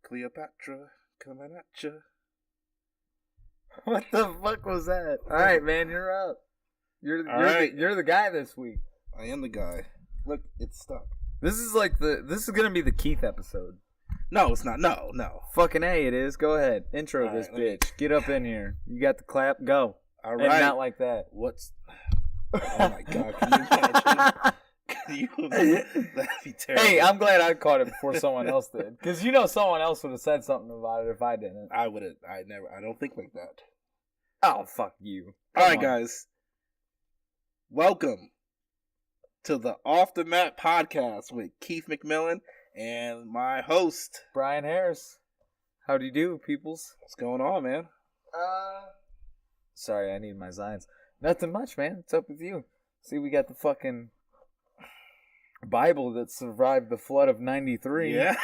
Cleopatra coming at ya. What the fuck was that? All right, man, you're up. You're the guy this week. I am the guy. Look, it's stuck. This is gonna be the Keith episode. No, it's not. No. Fucking A, it is. Go ahead, intro this bitch. Get up in here. You got the clap. Go. All right. And not like that. What's? Oh my god! Can you imagine? That'd be terrible. Hey, I'm glad I caught it before someone else did, because someone else would have said something about it if I didn't. I wouldn't. I don't think like that. Oh, fuck you. All right, guys. Welcome to the Off the Mat podcast with Keith McMillan and my host Brian Harris. How do you do, peoples? What's going on, man? Sorry, I need my signs. Nothing much, man. What's up with you? See, we got the fucking Bible that survived the flood of 93. Yeah.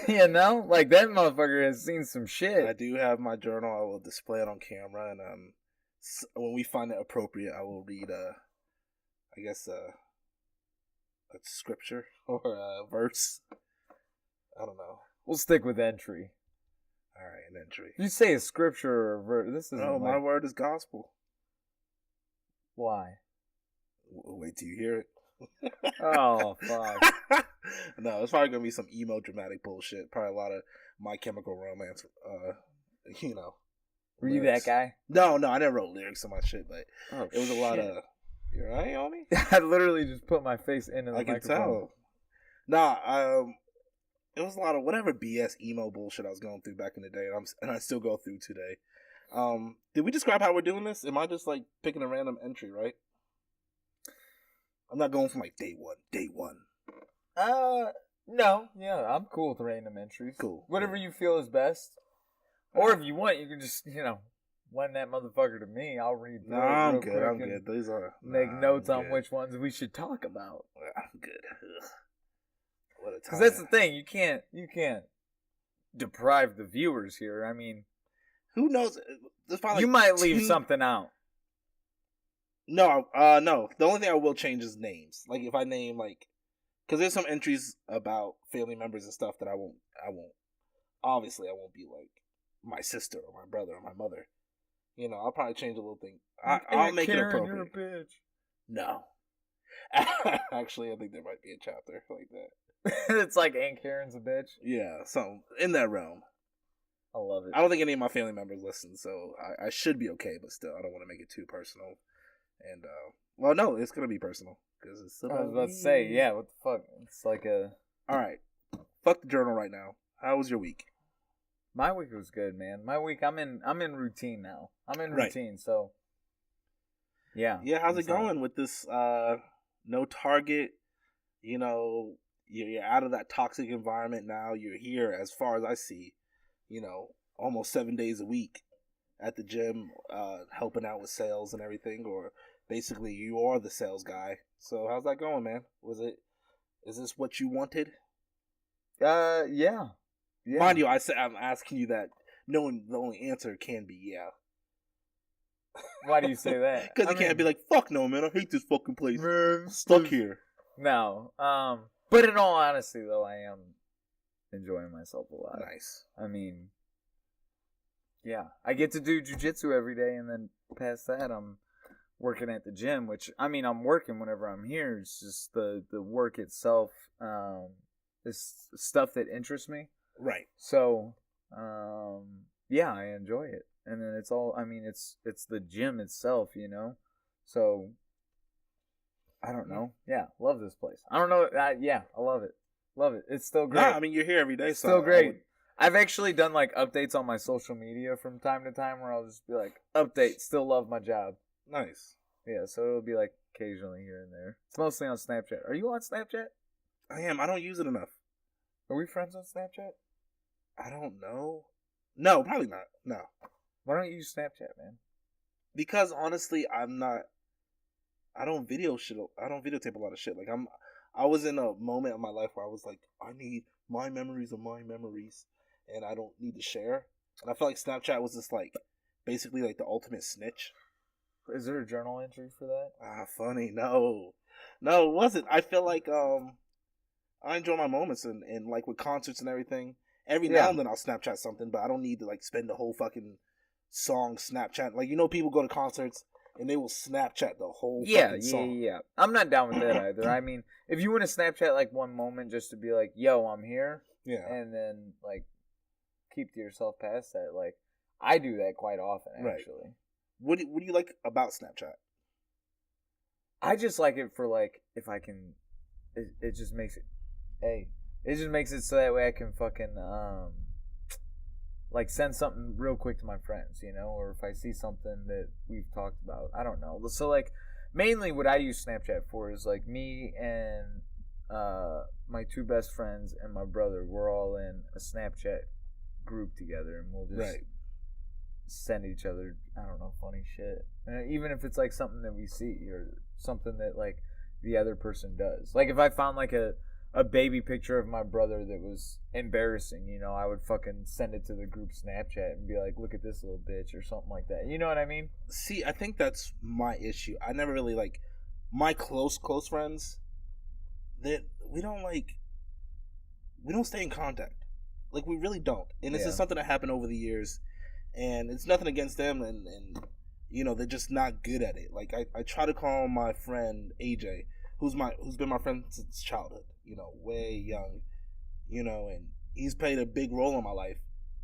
You know? Like, that motherfucker has seen some shit. I do have my journal. I will display it on camera, and when we find it appropriate, I will read a scripture or a verse. I don't know. We'll stick with entry. All right, an entry. If you say a scripture or a verse, this is my word is gospel. Why? Wait till you hear it. Oh, fuck. No, it's probably going to be some emo dramatic bullshit. Probably a lot of My Chemical Romance, Were you that guy? No, I never wrote lyrics on my shit, but it was a lot shit. of... You right, homie? I literally just put my face into the microphone. I can tell. Nah, it was a lot of whatever BS emo bullshit I was going through back in the day, and I still go through today. Did we describe how we're doing this? Am I just like picking a random entry, right? I'm not going from like day one. No. Yeah, I'm cool with random entries. Cool. Whatever you feel is best. Or if you want, you can just, lend that motherfucker to me. I'll read through it I'm real good. quick I'm and good. These are make notes on which ones we should talk about. I'm good. Ugh. What a time. Because that's the thing. You can't deprive the viewers here. I mean, who knows? You might leave something out. No. The only thing I will change is names. Like if I name because there's some entries about family members and stuff that I won't. Obviously, I won't be like my sister or my brother or my mother. I'll probably change a little thing. I'll make Karen, it appropriate. You're a bitch. No. Actually, I think there might be a chapter like that. It's like Aunt Karen's a bitch. Yeah, something in that realm. I love it. I don't think any of my family members listen, so I should be okay, but still, I don't want to make it too personal. And, well, no, it's going to be personal. Cause it's I was about to say, yeah, what the fuck? It's like Alright, fuck the journal right now. How was your week? My week was good, man. My week, I'm in routine now. I'm in routine, so yeah. Yeah, how's it going with this no target? You're out of that toxic environment now. You're here, as far as I see, almost 7 days a week at the gym, helping out with sales and everything, or basically you are the sales guy. So how's that going, man? Is this what you wanted? Yeah. Mind you, I'm asking you that knowing the only answer can be yeah. Why do you say that? Because you can't be like, fuck no, man, I hate this fucking place. Man, stuck here. No. But in all honesty, though, I am enjoying myself a lot. Nice. I mean, yeah. I get to do jujitsu every day, and then past that, I'm working at the gym, which, I mean, I'm working whenever I'm here. It's just the work itself is stuff that interests me. Right. So, yeah, I enjoy it. And then it's all, I mean, it's the gym itself, So, I don't know. Yeah, love this place. I don't know. Yeah, I love it. Love it. It's still great. Nah, I mean, you're here every day. It's still great. I've actually done like updates on my social media from time to time where I'll just be like, update, still love my job. Nice. Yeah, so it'll be like occasionally here and there. It's mostly on Snapchat. Are you on Snapchat? I am. I don't use it enough. Are we friends on Snapchat? I don't know. No, probably not. No. Why don't you use Snapchat, man? Because honestly, I don't videotape a lot of shit. Like I was in a moment of my life where I was like, I need my memories of my memories, and I don't need to share. And I felt like Snapchat was just like basically like the ultimate snitch. Is there a journal entry for that? Funny. No, it wasn't. I feel like I enjoy my moments and like with concerts and everything. Every Yeah. now and then I'll Snapchat something, but I don't need to like spend the whole fucking song Snapchat. Like, you know, people go to concerts and they will Snapchat the whole fucking song. Yeah. I'm not down with that either. I mean, if you want to Snapchat like one moment just to be like, "Yo, I'm here," Yeah. and then like keep to yourself past that, like I do that quite often Right. actually. What do you like about Snapchat? I just like it for like if I can, it just makes it, it just makes it so that way I can fucking like send something real quick to my friends, you know, or if I see something that we've talked about, I don't know. So like mainly what I use Snapchat for is like me and my two best friends and my brother. We're all in a Snapchat group together, and we'll just Right. send each other, I don't know, funny shit. And even if it's like something that we see or something that like the other person does. Like if I found like a baby picture of my brother that was embarrassing, you know, I would fucking send it to the group Snapchat and be like, look at this little bitch or something like that. You know what I mean? See, I think that's my issue. I never really like my close friends that we don't stay in contact. Like, we really don't. And this Yeah. is something that happened over the years, and it's nothing against them, and you know, they're just not good at it. Like, I try to call my friend AJ, who's been my friend since childhood, you know, way young, you know, and he's played a big role in my life.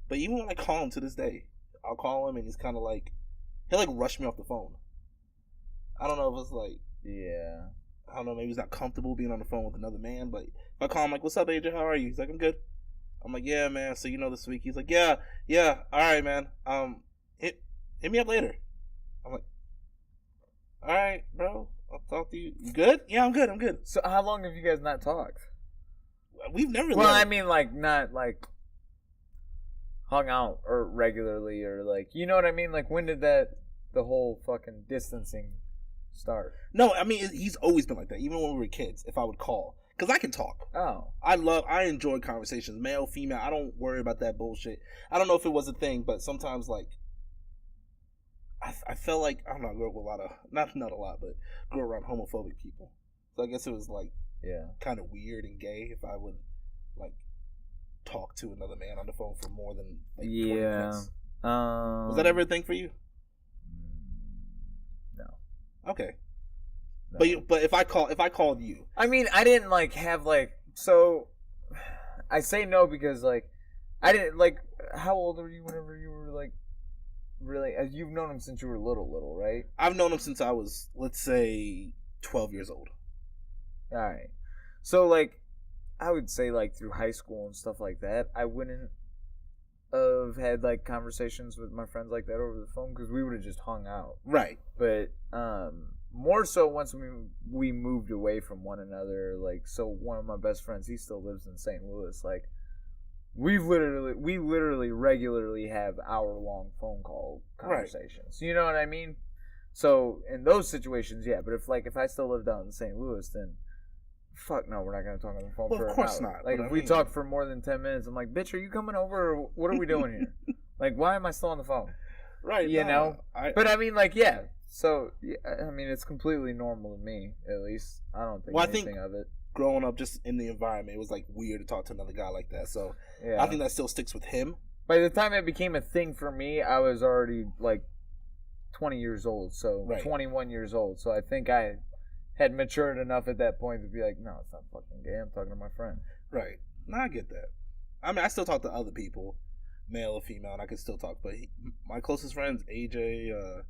But even when I call him to this day, I'll call him and he's kind of like, he'll like rush me off the phone. I don't know if it's like, Yeah. I don't know, maybe he's not comfortable being on the phone with another man. But if I call him like, "What's up, AJ? How are you?" He's like, "I'm good." I'm like, "Yeah, man. So, you know, this week." He's like, "Yeah, all right, man. Hit me up later." I'm like, "All right, bro. I'll talk to you. You good?" "Yeah, I'm good. I'm good." So how long have you guys not talked? We've never. Well, really, I mean, like not like hung out or regularly or like, you know what I mean? Like when did the whole fucking distancing start? no. I mean, he's always been like that. Even when we were kids, if I would call, because I can talk. Oh. I enjoy conversations, male, female. I don't worry about that bullshit. I don't know if it was a thing, but sometimes like I felt like, I don't know, I grew up with a lot of not a lot, but grew around homophobic people. So I guess it was like Yeah. kind of weird and gay if I would like talk to another man on the phone for more than like 20 minutes. Was that ever a thing for you? No. Okay. No. But if I called you, I mean, I didn't like have like, so I say no because like I didn't like, how old were you whenever you were like really, you've known him since you were little, right? I've known him since I was, let's say, 12 years old. All right. So like I would say like through high school and stuff like that, I wouldn't have had like conversations with my friends like that over the phone because we would have just hung out. Right. But more so once we moved away from one another, like, so one of my best friends, he still lives in St. Louis, like we literally regularly have hour-long phone call conversations. Right. You know what I mean? So in those situations, yeah, but if I still lived out in St. Louis, then fuck no, we're not gonna talk on the phone for an hour. Of course not. Like if we talk for more than 10 minutes, I'm like, bitch, are you coming over or what are we doing here? Like, why am I still on the phone? Right. You know? But I mean, like, yeah. So, yeah, I mean, it's completely normal to me, at least. I don't think anything of it. Growing up just in the environment, it was like weird to talk to another guy like that. So yeah. I think that still sticks with him. By the time it became a thing for me, I was already like 20 years old. So 21 years old. So I think I had matured enough at that point to be like, no, it's not fucking gay. I'm talking to my friend. Right. No, I get that. I mean, I still talk to other people, male or female, and I can still talk. But my closest friends, AJ,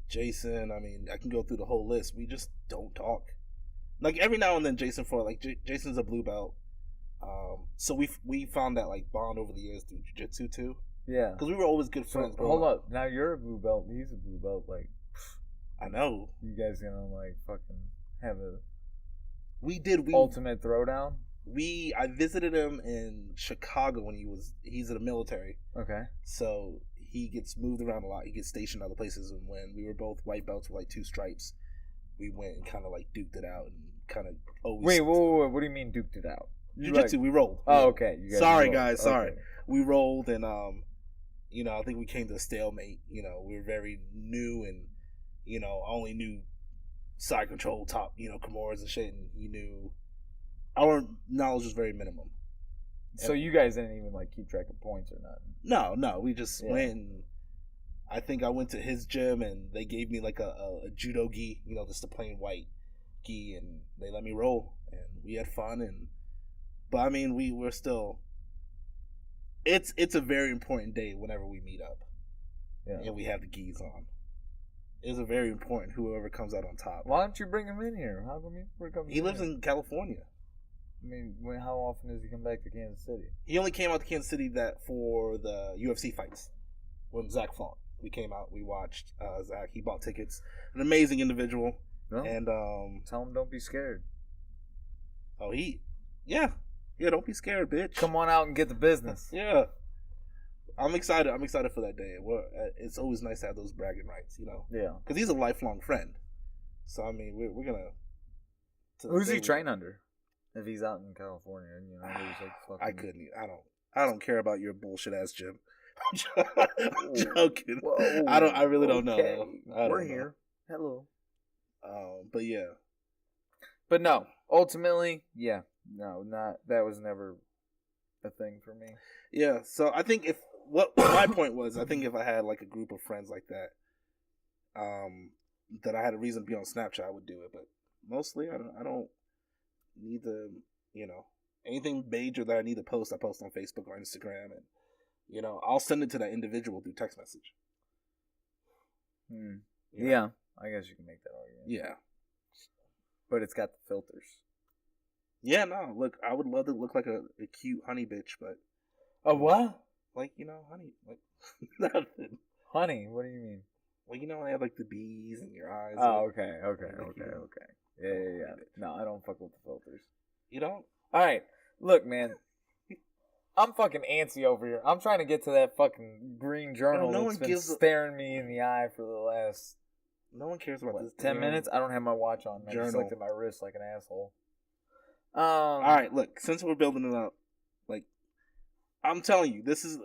Jason, I mean, I can go through the whole list. We just don't talk. Like every now and then, Jason's a blue belt. So we found that like bond over the years through jiu-jitsu too. Yeah. Because we were always good friends. So, hold up. Now you're a blue belt. He's a blue belt. Like, I know. You guys gonna like fucking have a ultimate throwdown? I visited him in Chicago when he's in the military. Okay. So he gets moved around a lot. He gets stationed other places, and when we were both white belts with like 2 stripes, we went and kind of like duked it out and kind of always. Wait, what do you mean duked it out? Jiu-jitsu, we rolled. Oh, okay. Sorry, guys. Sorry. We rolled, and you know, I think we came to a stalemate. You know, we were very new, and you know, I only knew side control, top, you know, Kimuras and shit, and he knew our knowledge was very minimum. So you guys didn't even like keep track of points or nothing? No, we just went. And I think I went to his gym and they gave me like a judo gi, just a plain white gi, and they let me roll and we had fun. But I mean, we're still. It's a very important day whenever we meet up, and we have the gis on. It's a very important whoever comes out on top. Why don't you bring him in here? How come he lives in California? I mean, how often does he come back to Kansas City? He only came out to Kansas City for the UFC fights when Zach fought. We came out, we watched Zach. He bought tickets. An amazing individual. No. And tell him don't be scared. Oh, don't be scared, bitch. Come on out and get the business. Yeah. I'm excited. I'm excited for that day. It's always nice to have those bragging rights, Yeah. Because he's a lifelong friend. So I mean, we're gonna. Who's he train under? If he's out in California, there's like fucking. I couldn't. I don't care about your bullshit ass gym. I'm joking. Whoa. I really don't know. We're here. Hello. But yeah. But no. Ultimately, yeah. No, that was never a thing for me. Yeah. So I think my point was, I think if I had like a group of friends like that, that I had a reason to be on Snapchat, I would do it. But mostly, I don't need to, anything major that I need to post, I post on Facebook or Instagram, and I'll send it to that individual through text message. Yeah, I guess you can make that argument. Yeah, but it's got the filters. Yeah, no, look, I would love to look like a cute honey bitch, but a what? Like honey, like nothing. Honey, what do you mean? Well, they have like the bees in your eyes. Oh, okay. Yeah. No, I don't fuck with the filters. You don't? All right, look, man. I'm fucking antsy over here. I'm trying to get to that fucking green journal that's been staring me in the eye for the last. No one cares about this. 10 minutes? I don't have my watch on. I just looked at my wrist like an asshole. All right, look. Since we're building it up, like, I'm telling you,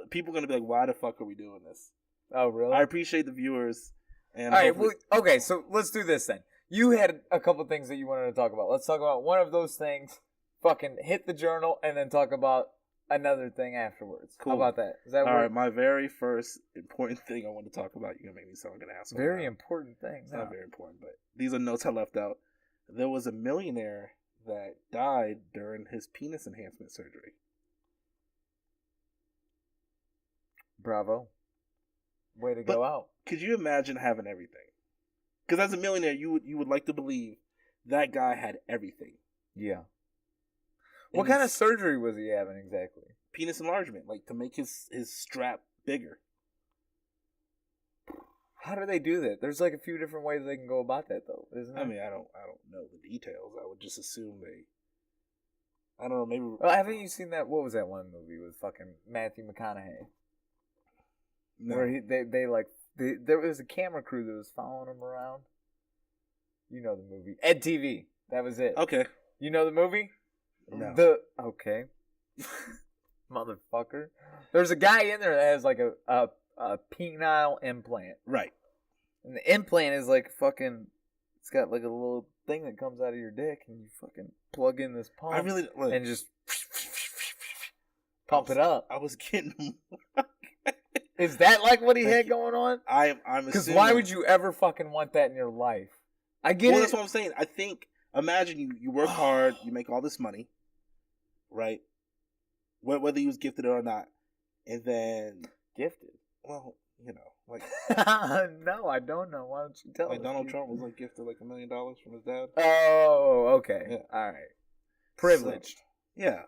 people are gonna be like, "Why the fuck are we doing this?" Oh, really? I appreciate the viewers. And all right, well, okay, so let's do this then. You had a couple things that you wanted to talk about. Let's talk about one of those things. Fucking hit the journal and then talk about another thing afterwards. Cool. How about that? Does that work? All right, my very first important thing I want to talk about. You're gonna make me sound like an asshole. Very important thing. It's not very important, but these are notes I left out. There was a millionaire that died during his penis enhancement surgery. Bravo. Way to go out. Could you imagine having everything? Because as a millionaire, you would like to believe that guy had everything. Yeah. What kind of surgery was he having exactly? Penis enlargement, like to make his strap bigger. How do they do that? There's like a few different ways they can go about that, though, isn't there? I mean, I don't know the details. I would just assume I don't know, maybe. Well, haven't you seen that? What was that one movie with fucking Matthew McConaughey? No. Where there was a camera crew that was following him around. You know the movie. Ed TV. That was it. Okay. You know the movie? No. Okay. Motherfucker. There's a guy in there that has like a penile implant. Right. And the implant is like fucking, it's got like a little thing that comes out of your dick and you fucking plug in this pump and just pump it up. I was getting... Is that like what he had going on? I'm assuming... Because why would you ever fucking want that in your life? I get it. Well, that's what I'm saying. I think, imagine you work hard, you make all this money, right? Whether he was gifted or not. And then... Gifted? Well, like... No, I don't know. Why don't you tell me? Like Donald Trump was like gifted like $1 million from his dad. Oh, okay. Yeah. All right. Privileged. So, yeah.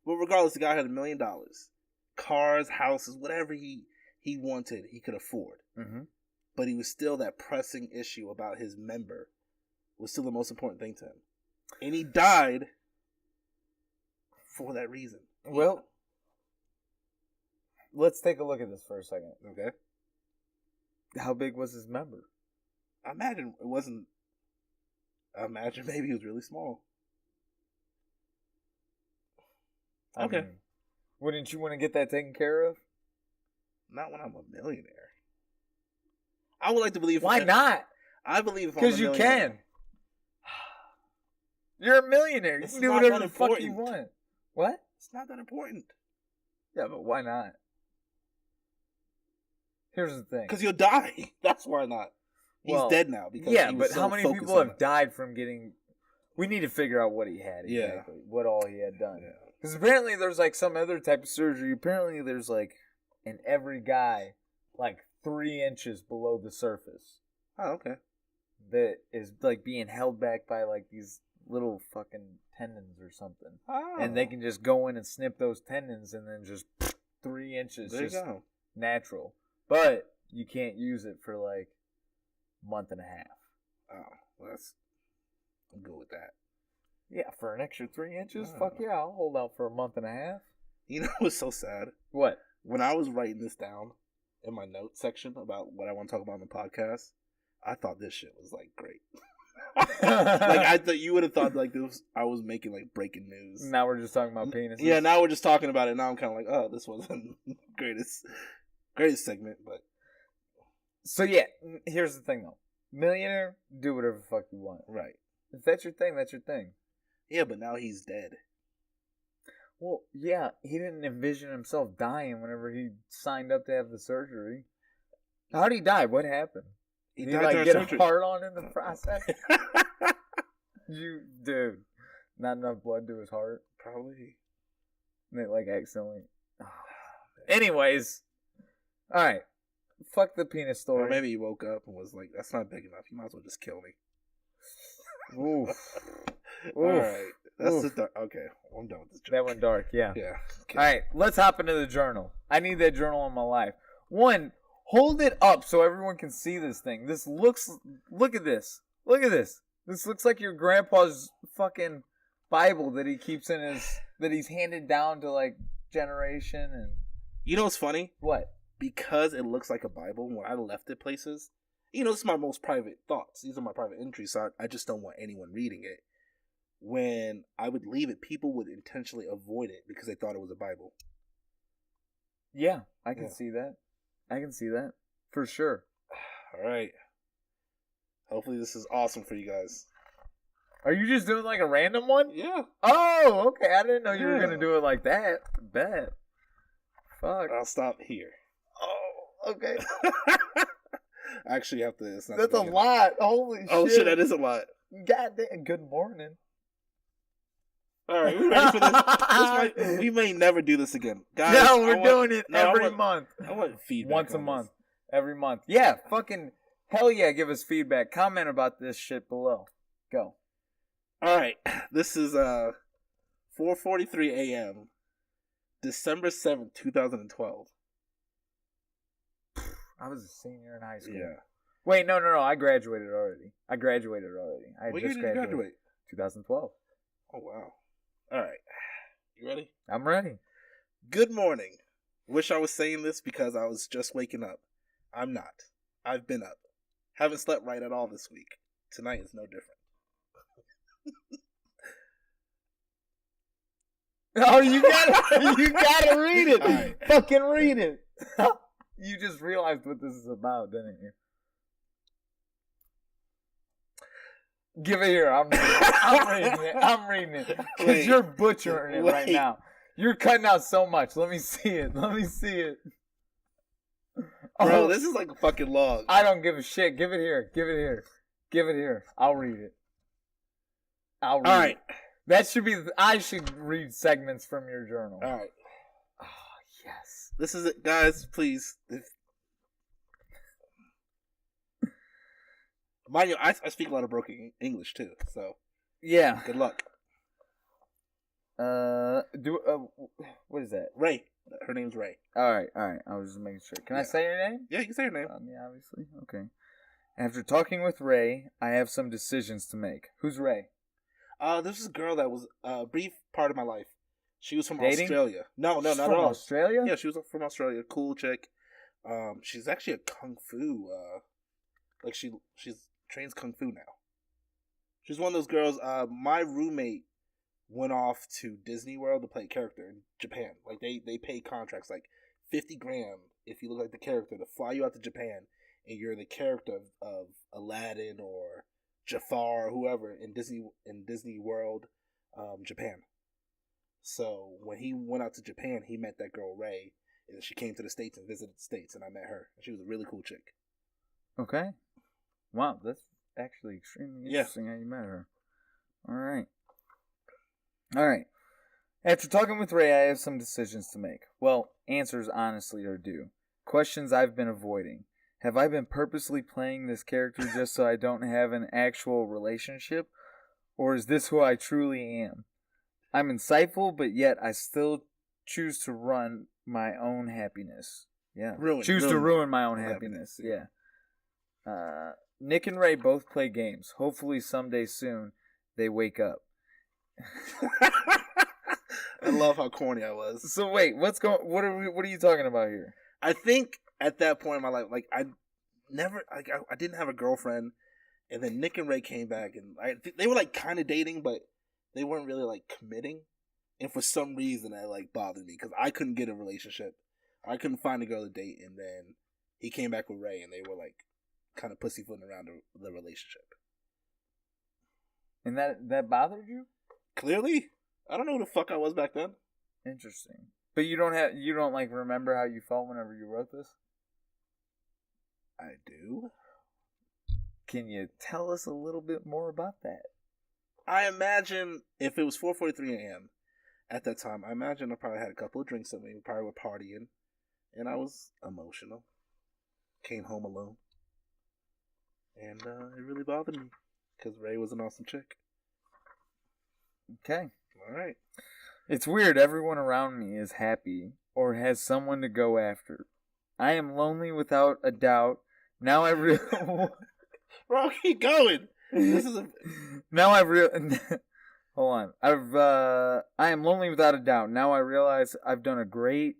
But regardless, the guy had $1 million. Cars, houses, whatever he wanted, he could afford. Mm-hmm. But he was still that pressing issue about his member was still the most important thing to him. And he died for that reason. Well, let's take a look at this for a second. Okay. How big was his member? I imagine it wasn't... imagine maybe he was really small. Okay. I mean, wouldn't you want to get that taken care of? Not when I'm a millionaire. I would like to believe... Why not? I believe... Because you can. You're a millionaire. You It's can do not whatever that the fuck you important. want. What? It's not that important. Yeah, but why not? Here's the thing. Because you'll die. That's why not. He's Well, dead now. Because yeah, he was but so how many focused people on have died from getting... We need to figure out what he had Yeah. exactly. What all he had done. Yeah. Because apparently there's like some other type of surgery. Apparently there's like in every guy like 3 inches below the surface Oh, okay. that is like being held back by like these little fucking tendons or something. Oh. And they can just go in and snip those tendons and then just 3 inches There you just go. natural. But you can't use it for like a month and a half. Oh, well, I'm good with that. Yeah, for an extra 3 inches? Oh. Fuck yeah, I'll hold out for a month and a half. You know what's so sad? What? When I was writing this down in my notes section about what I want to talk about on the podcast, I thought this shit was like great. Like I thought you would have thought like this. I was making like breaking news. Now we're just talking about penises. Yeah, now we're just talking about it. Now I'm kind of like, oh, this wasn't greatest segment, but So yeah, here's the thing though. Millionaire, do whatever the fuck you want. right. If that's your thing, that's your thing. Yeah, but now he's dead. Well, yeah, he didn't envision himself dying whenever he signed up to have the surgery. How'd he die? What happened? He Did died he like during get surgery. a heart on in the process? Dude, not enough blood to his heart. Probably. And they like accidentally. Anyways, all right. Fuck the penis story. Or maybe he woke up and was like, "That's not big enough. You might as well just kill me." Oof. All Oof. right. That's Oof. the dark. Okay, well, I'm done with this joke. That went dark. Yeah. Yeah. Okay. All right, let's hop into the journal. I need that journal in my life. One, hold it up so everyone can see this thing. Look at this. Look at this. This looks like your grandpa's fucking Bible that he keeps that he's handed down to like generation and You know what's funny? what? Because it looks like a Bible, when I left it places, this is my most private thoughts. These are my private entries, so I just don't want anyone reading it. When I would leave it, people would intentionally avoid it because they thought it was a Bible. Yeah, I can Yeah. see that. I can see that. For sure. All right. Hopefully this is awesome for you guys. Are you just doing like a random one? Yeah. Oh, okay. I didn't know you were Yeah. going to do it like that. Bet. Fuck. I'll stop here. Oh, okay. I actually have to. It's not That's a big enough. lot. Holy shit. Oh shit, that is a lot. God damn. Good morning. All right, we ready for this? We may never do this again, guys. No, we're doing it every month. I want feedback. Once a on month. this. Every month. Yeah, fucking hell yeah, give us feedback. Comment about this shit below. Go. All right, this is 4:43 a.m. December 7th, 2012. I was a senior in high school. Yeah. Wait, no. I graduated already. I What year did you graduated. graduate? 2012. Oh wow. All right. You ready? I'm ready. Good morning. Wish I was saying this because I was just waking up. I'm not. I've been up. Haven't slept right at all this week. Tonight is no different. Oh, you gotta read it. All right. Fucking read it. You just realized what this is about, didn't you? Give it here. I'm reading it. Because Wait. you're butchering it right Wait. now. You're cutting out so much. Let me see it. Bro, Oh, this is like a fucking log. I don't give a shit. Give it here. I'll read it. All right. That should be. I should read segments from your journal. All right. Oh, yes. This is it, guys. Please. Mind you, I speak a lot of broken English too, so Yeah. good luck. What is that? Ray. Her name's Ray. All right. I was just making sure. Can I Yeah. say your name? Yeah, you can say her name. Yeah, obviously. Okay. After talking with Ray, I have some decisions to make. Who's Ray? This is a girl that was a brief part of my life. She was from Dating? Australia. No, She's not from at all. Australia? Yeah, she was from Australia. Cool chick. She's actually a kung fu. Like she trains kung fu now. She's one of those girls. My roommate went off to Disney World to play a character in Japan. Like they pay contracts like $50,000 if you look like the character to fly you out to Japan and you're the character of Aladdin or Jafar or whoever in Disney World, Japan. So when he went out to Japan, he met that girl Ray, and she came to the States and visited the States, and I met her. She was a really cool chick. Okay. Wow, that's actually extremely interesting how you met her. All right. After talking with Ray, I have some decisions to make. Well, answers honestly are due. Questions I've been avoiding. Have I been purposely playing this character just so I don't have an actual relationship? Or is this who I truly am? I'm insightful, but yet I still choose to run my own happiness. Yeah. Choose to ruin my own happiness. Yeah. Nick and Ray both play games. Hopefully someday soon they wake up. I love how corny I was. So wait, what are you talking about here? I think at that point in my life, like I didn't have a girlfriend, and then Nick and Ray came back, and they were like kind of dating, but they weren't really like committing. And for some reason, that like bothered me because I couldn't get a relationship. I couldn't find a girl to date, and then he came back with Ray, and they were like kind of pussyfooting around the relationship. And that bothered you? Clearly, I don't know who the fuck I was back then. Interesting. But you don't like remember how you felt whenever you wrote this? I do. Can you tell us a little bit more about that? I imagine if it was 4:43 a.m. at that time, I imagine I probably had a couple of drinks with me. We probably were partying, and I was emotional. Came home alone, and it really bothered me because Ray was an awesome chick. Okay. All right. It's weird. Everyone around me is happy or has someone to go after. I am lonely without a doubt. Now I Bro, keep going. This is Now hold on. I am lonely without a doubt. Now I realize I've done a great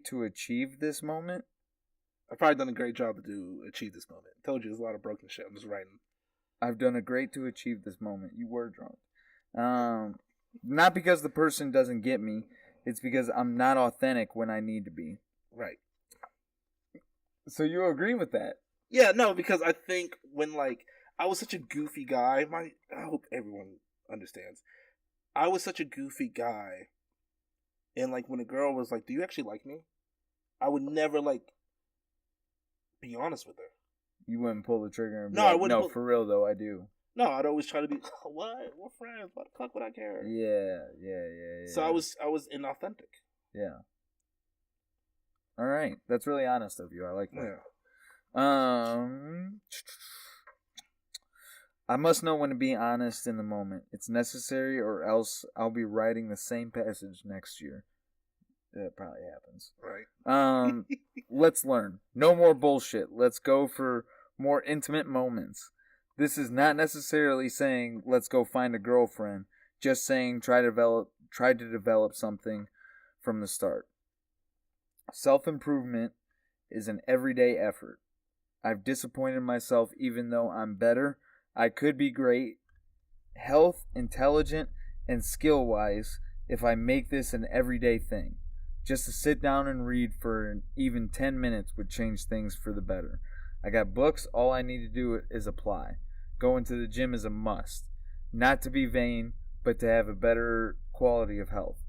to achieve this moment. I've probably done a great job to achieve this moment. I told you there's a lot of broken shit. I'm just writing. I've done a great to achieve this moment. You were drunk. Not because the person doesn't get me. It's because I'm not authentic when I need to be. Right. So you agree with that? Yeah, no, because I think when, like, I was such a goofy guy, I hope everyone understands. I was such a goofy guy, and, like, when a girl was like, do you actually like me? I would never, like, be honest with her. You wouldn't pull the trigger and be no, like, I wouldn't. No, for real, though, I do. No, I'd always try to be, what? We're friends. What the fuck would I care? Yeah. So I was inauthentic. Yeah. All right. That's really honest of you. I like that. Yeah. I must know when to be honest in the moment. It's necessary, or else I'll be writing the same passage next year. That probably happens. Right. Let's learn. No more bullshit. Let's go for more intimate moments. This is not necessarily saying let's go find a girlfriend. Just saying try to develop something from the start. Self-improvement is an everyday effort. I've disappointed myself even though I'm better. I could be great, health, intelligent, and skill-wise if I make this an everyday thing. Just to sit down and read for even 10 minutes would change things for the better. I got books. All I need to do is apply. Going to the gym is a must. Not to be vain, but to have a better quality of health.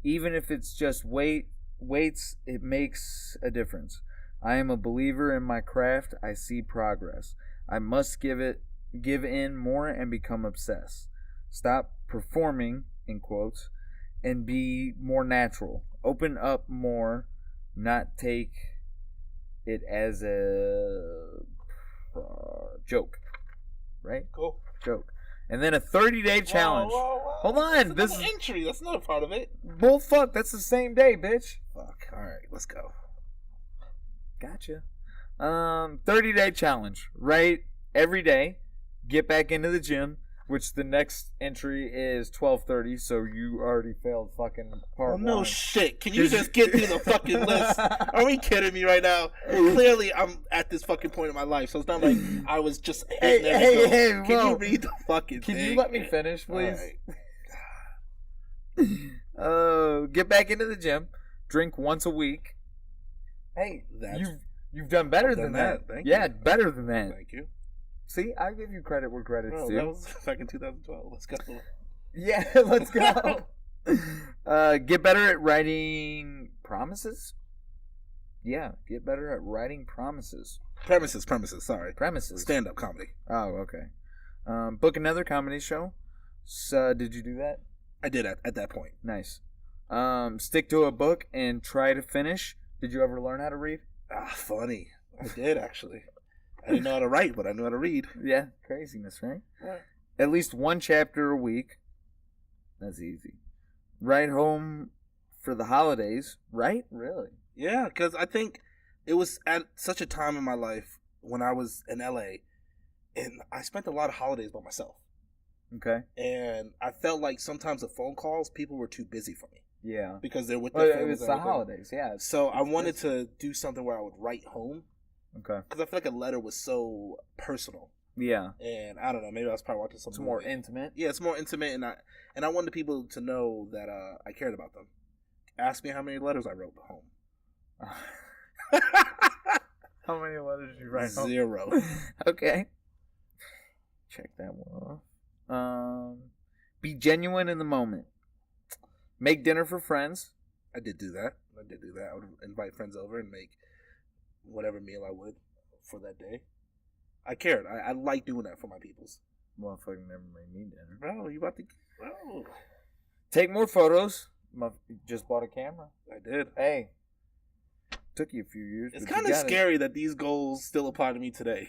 Even if it's just weights, it makes a difference. I am a believer in my craft. I see progress. I must give in more and become obsessed. Stop performing, in quotes, and be more natural. Open up more, not take it as a joke. Right? Cool. Joke. And then a 30-day challenge. Whoa. Hold on. This is entry. That's not a part of it. Bull fuck. That's the same day, bitch. Fuck. All right. Let's go. Gotcha. 30-day challenge. Right? Every day. Get back into the gym. Which the next entry is 12:30. So you already failed fucking part one. No shit. Can you just get through the fucking list? Are we kidding me right now? Clearly, I'm at this fucking point in my life, so it's not like I was just hitting Hey, Can you read the fucking thing? Can you let me finish, please? Get back into the gym. Drink once a week. Hey, You've done better I've than done that. that. Thank yeah, you. better than that. Thank you. See, I give you credit where credit's Bro, due. that was back in 2012. Let's go. Yeah, let's go. Get better at writing promises? Yeah, get better at writing promises. Premises. Sorry. Premises. Stand-up comedy. Oh, okay. Book another comedy show. So, did you do that? I did at that point. Nice. Stick to a book and try to finish. Did you ever learn how to read? Funny. I did, actually. I didn't know how to write, but I knew how to read. Yeah, craziness, right? Yeah. At least one chapter a week. That's easy. Ride home for the holidays, right? Really? Yeah, because I think it was at such a time in my life when I was in LA, and I spent a lot of holidays by myself. Okay. And I felt like sometimes the phone calls, people were too busy for me. Yeah. Because they're with Well, their families. it's the holidays, yeah. So I wanted to do something where I would write home. Okay. Because I feel like a letter was so personal. Yeah. And I don't know, maybe I was probably watching something. It's more intimate. Yeah, it's more intimate, and I wanted people to know that I cared about them. Ask me how many letters I wrote home. How many letters did you write home? 0. Okay. Check that one off. Be genuine in the moment. Make dinner for friends. I did do that. I would invite friends over and make whatever meal I would for that day. I cared. I like doing that for my peoples. Motherfucker never made me dinner. Bro, you about to... Bro. Take more photos. Just bought a camera. I did. Hey. Took you a few years. It's kind of scary that these goals still apply to me today.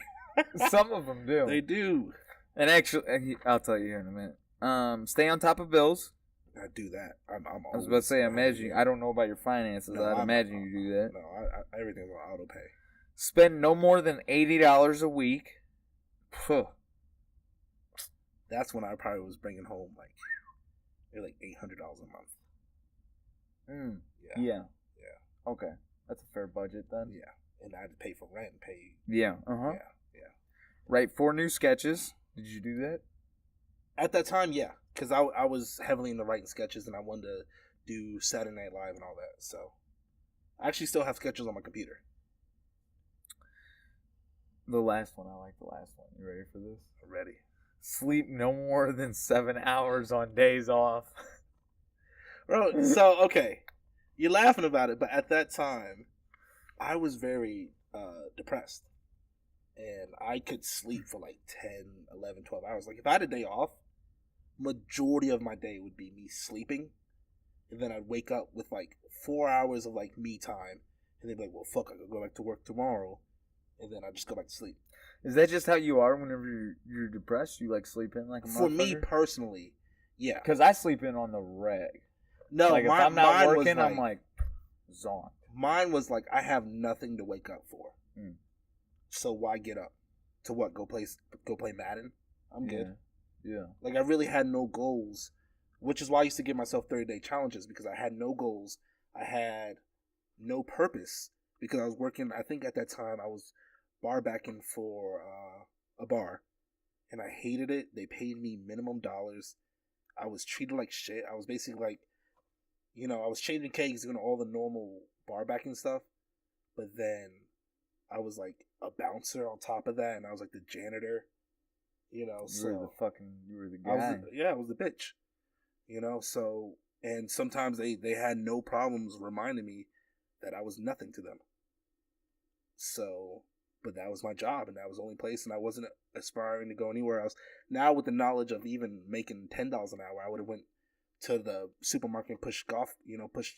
Some of them do. They do. And actually, I'll tell you here in a minute. Stay on top of bills. I do that. I was about to say, I don't know about your finances. No, I'd imagine you do that. No, everything's on auto pay. Spend no more than $80 a week. Puh. That's when I probably was bringing home like $800 a month. Yeah. Okay, that's a fair budget then. Yeah, and I had to pay for rent and pay. Yeah. Yeah. Write 4 new sketches. Did you do that? At that time, yeah, because I was heavily into writing sketches and I wanted to do Saturday Night Live and all that. So I actually still have sketches on my computer. The last one. I like the last one. You ready for this? I'm ready. Sleep no more than 7 hours on days off. Bro, so, okay. You're laughing about it, but at that time, I was very depressed. And I could sleep for like 10, 11, 12 hours. Like, if I had a day off, majority of my day would be me sleeping. And then I'd wake up with like 4 hours of like me time. And they'd be like, well, fuck, I could go back to work tomorrow. And then I just go back to sleep. Is that just how you are whenever you're depressed? You like sleep in like a motherfucker? For me personally, yeah. Because I sleep in on the reg. No, like if I'm not working, like, I'm like zonked. Mine was like I have nothing to wake up for. So why get up? To what? Go play Madden? I'm good. Yeah. Like I really had no goals, which is why I used to give myself 30-day challenges because I had no goals. I had no purpose because I was working. I think at that time I was bar backing for a bar, and I hated it. They paid me minimum dollars. I was treated like shit. I was basically like, I was changing cakes, doing all the normal bar backing stuff, but then I was like a bouncer on top of that, and I was like the janitor. You were the guy. I was the bitch. So, and sometimes they had no problems reminding me that I was nothing to them. So, but that was my job, and that was the only place, and I wasn't aspiring to go anywhere else. Now, with the knowledge of even making $10 an hour, I would have went to the supermarket and push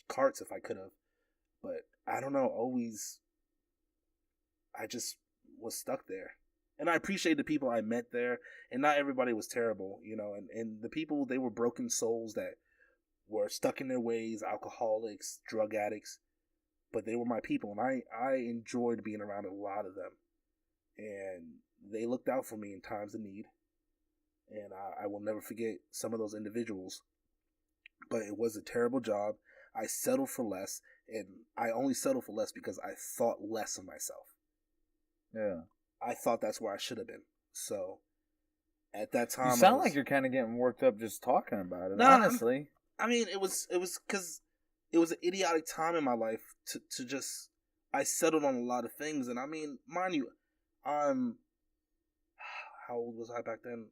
carts if I could have. But I don't know, I just was stuck there. And I appreciate the people I met there, and not everybody was terrible, and the people, they were broken souls that were stuck in their ways, alcoholics, drug addicts, but they were my people, and I enjoyed being around a lot of them, and they looked out for me in times of need, and I will never forget some of those individuals, but it was a terrible job. I settled for less, and I only settled for less because I thought less of myself. Yeah. I thought that's where I should have been. So, at that time, you sound like you're kind of getting worked up just talking about it. No, honestly, I mean, it was because it was an idiotic time in my life to just I settled on a lot of things, and I mean, mind you, I'm how old was I back then?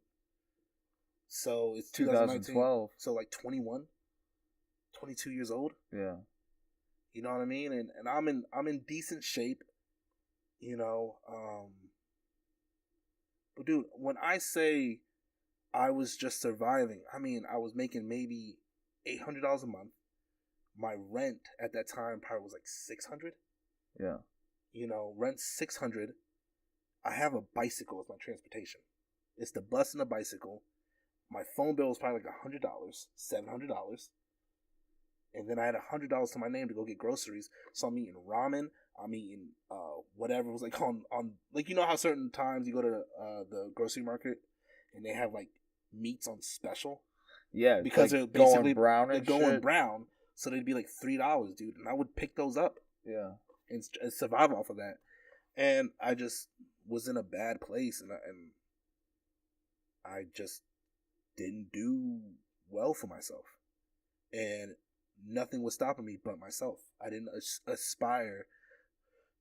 So it's 2019. 2012. So like 21, 22 years old. Yeah. You know what I mean? And I'm in decent shape. You know, but dude, when I say I was just surviving, I mean I was making maybe $800 a month. My rent at that time probably was like $600. Yeah. You know, rent $600. I have a bicycle as my transportation. It's the bus and the bicycle. My phone bill was probably like $100, $700. And then I had $100 to my name to go get groceries. So I'm eating ramen. I'm eating whatever was like on like, you know how certain times you go to the grocery market and they have like meats on special. Yeah, because like they're basically brown. They're going brown, so they'd be like $3, dude. And I would pick those up. Yeah. And survive off of that. And I just was in a bad place, and I just didn't do well for myself, and nothing was stopping me but myself. I didn't aspire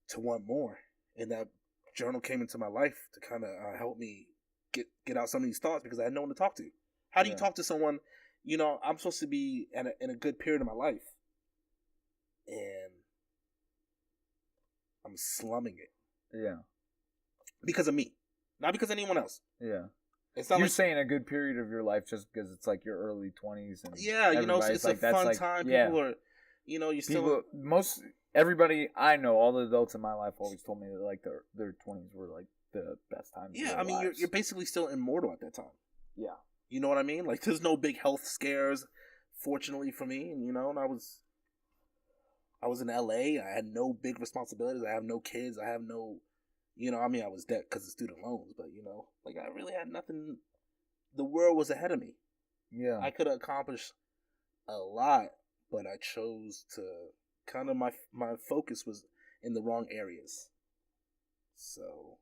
to want more, and that journal came into my life to kind of help me get out some of these thoughts, because I had no one to talk to. How do you talk to someone? You know, I'm supposed to be in a good period of my life, and I'm slumming it. Yeah. Because of me, not because of anyone else. Yeah. It's not You're like, saying a good period of your life just because it's like your early 20s and yeah, you know, it's like a fun time. Yeah. People are, you know, everybody I know, all the adults in my life always told me that like their 20s were like the best times. Yeah, of their I mean, lives. you're basically still immortal at that time. Yeah. You know what I mean? Like, there's no big health scares, fortunately for me. And you know, and I was in LA. I had no big responsibilities. I have no kids. I have no, you know, I mean, I was debt because of student loans, but you know, like I really had nothing. The world was ahead of me. Yeah. I could have accomplished a lot, but I chose to kind of my focus was in the wrong areas. So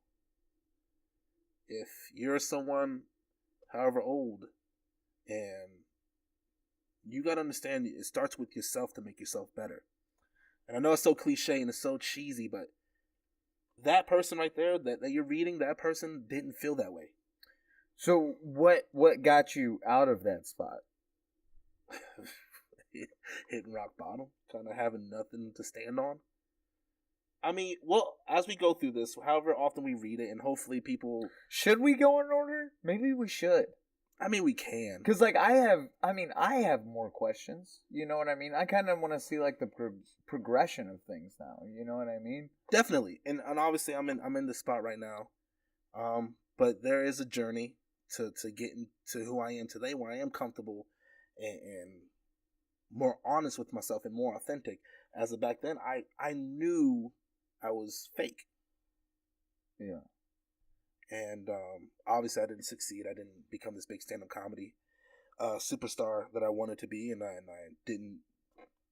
if you're someone, however old, and you got to understand it starts with yourself to make yourself better. And I know it's so cliche and it's so cheesy, but that person right there that you're reading, that person didn't feel that way. So what got you out of that spot? Hitting rock bottom, kind of having nothing to stand on. I mean, well, as we go through this, however often we read it, and hopefully people... Should we go in order? Maybe we should. I mean, we can. Because, like, I have more questions. You know what I mean? I kind of want to see, like, the progression of things now. You know what I mean? Definitely. And obviously, I'm in the spot right now. But there is a journey to get into who I am today, where I am comfortable and more honest with myself and more authentic. As of back then, I knew I was fake. Yeah. And obviously I didn't succeed. I didn't become this big stand-up comedy superstar that I wanted to be, and I didn't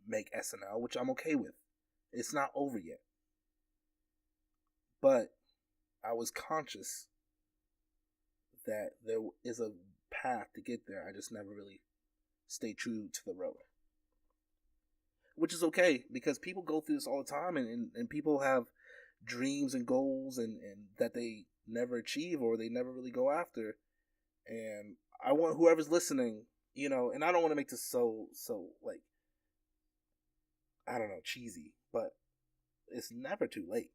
make SNL, which I'm okay with. It's not over yet. But I was conscious that there is a path to get there. I just never really stayed true to the road. Which is okay, because people go through this all the time, and people have dreams and goals and that they never achieve or they never really go after. And I want whoever's listening, you know, and I don't want to make this so like, I don't know, cheesy, but it's never too late.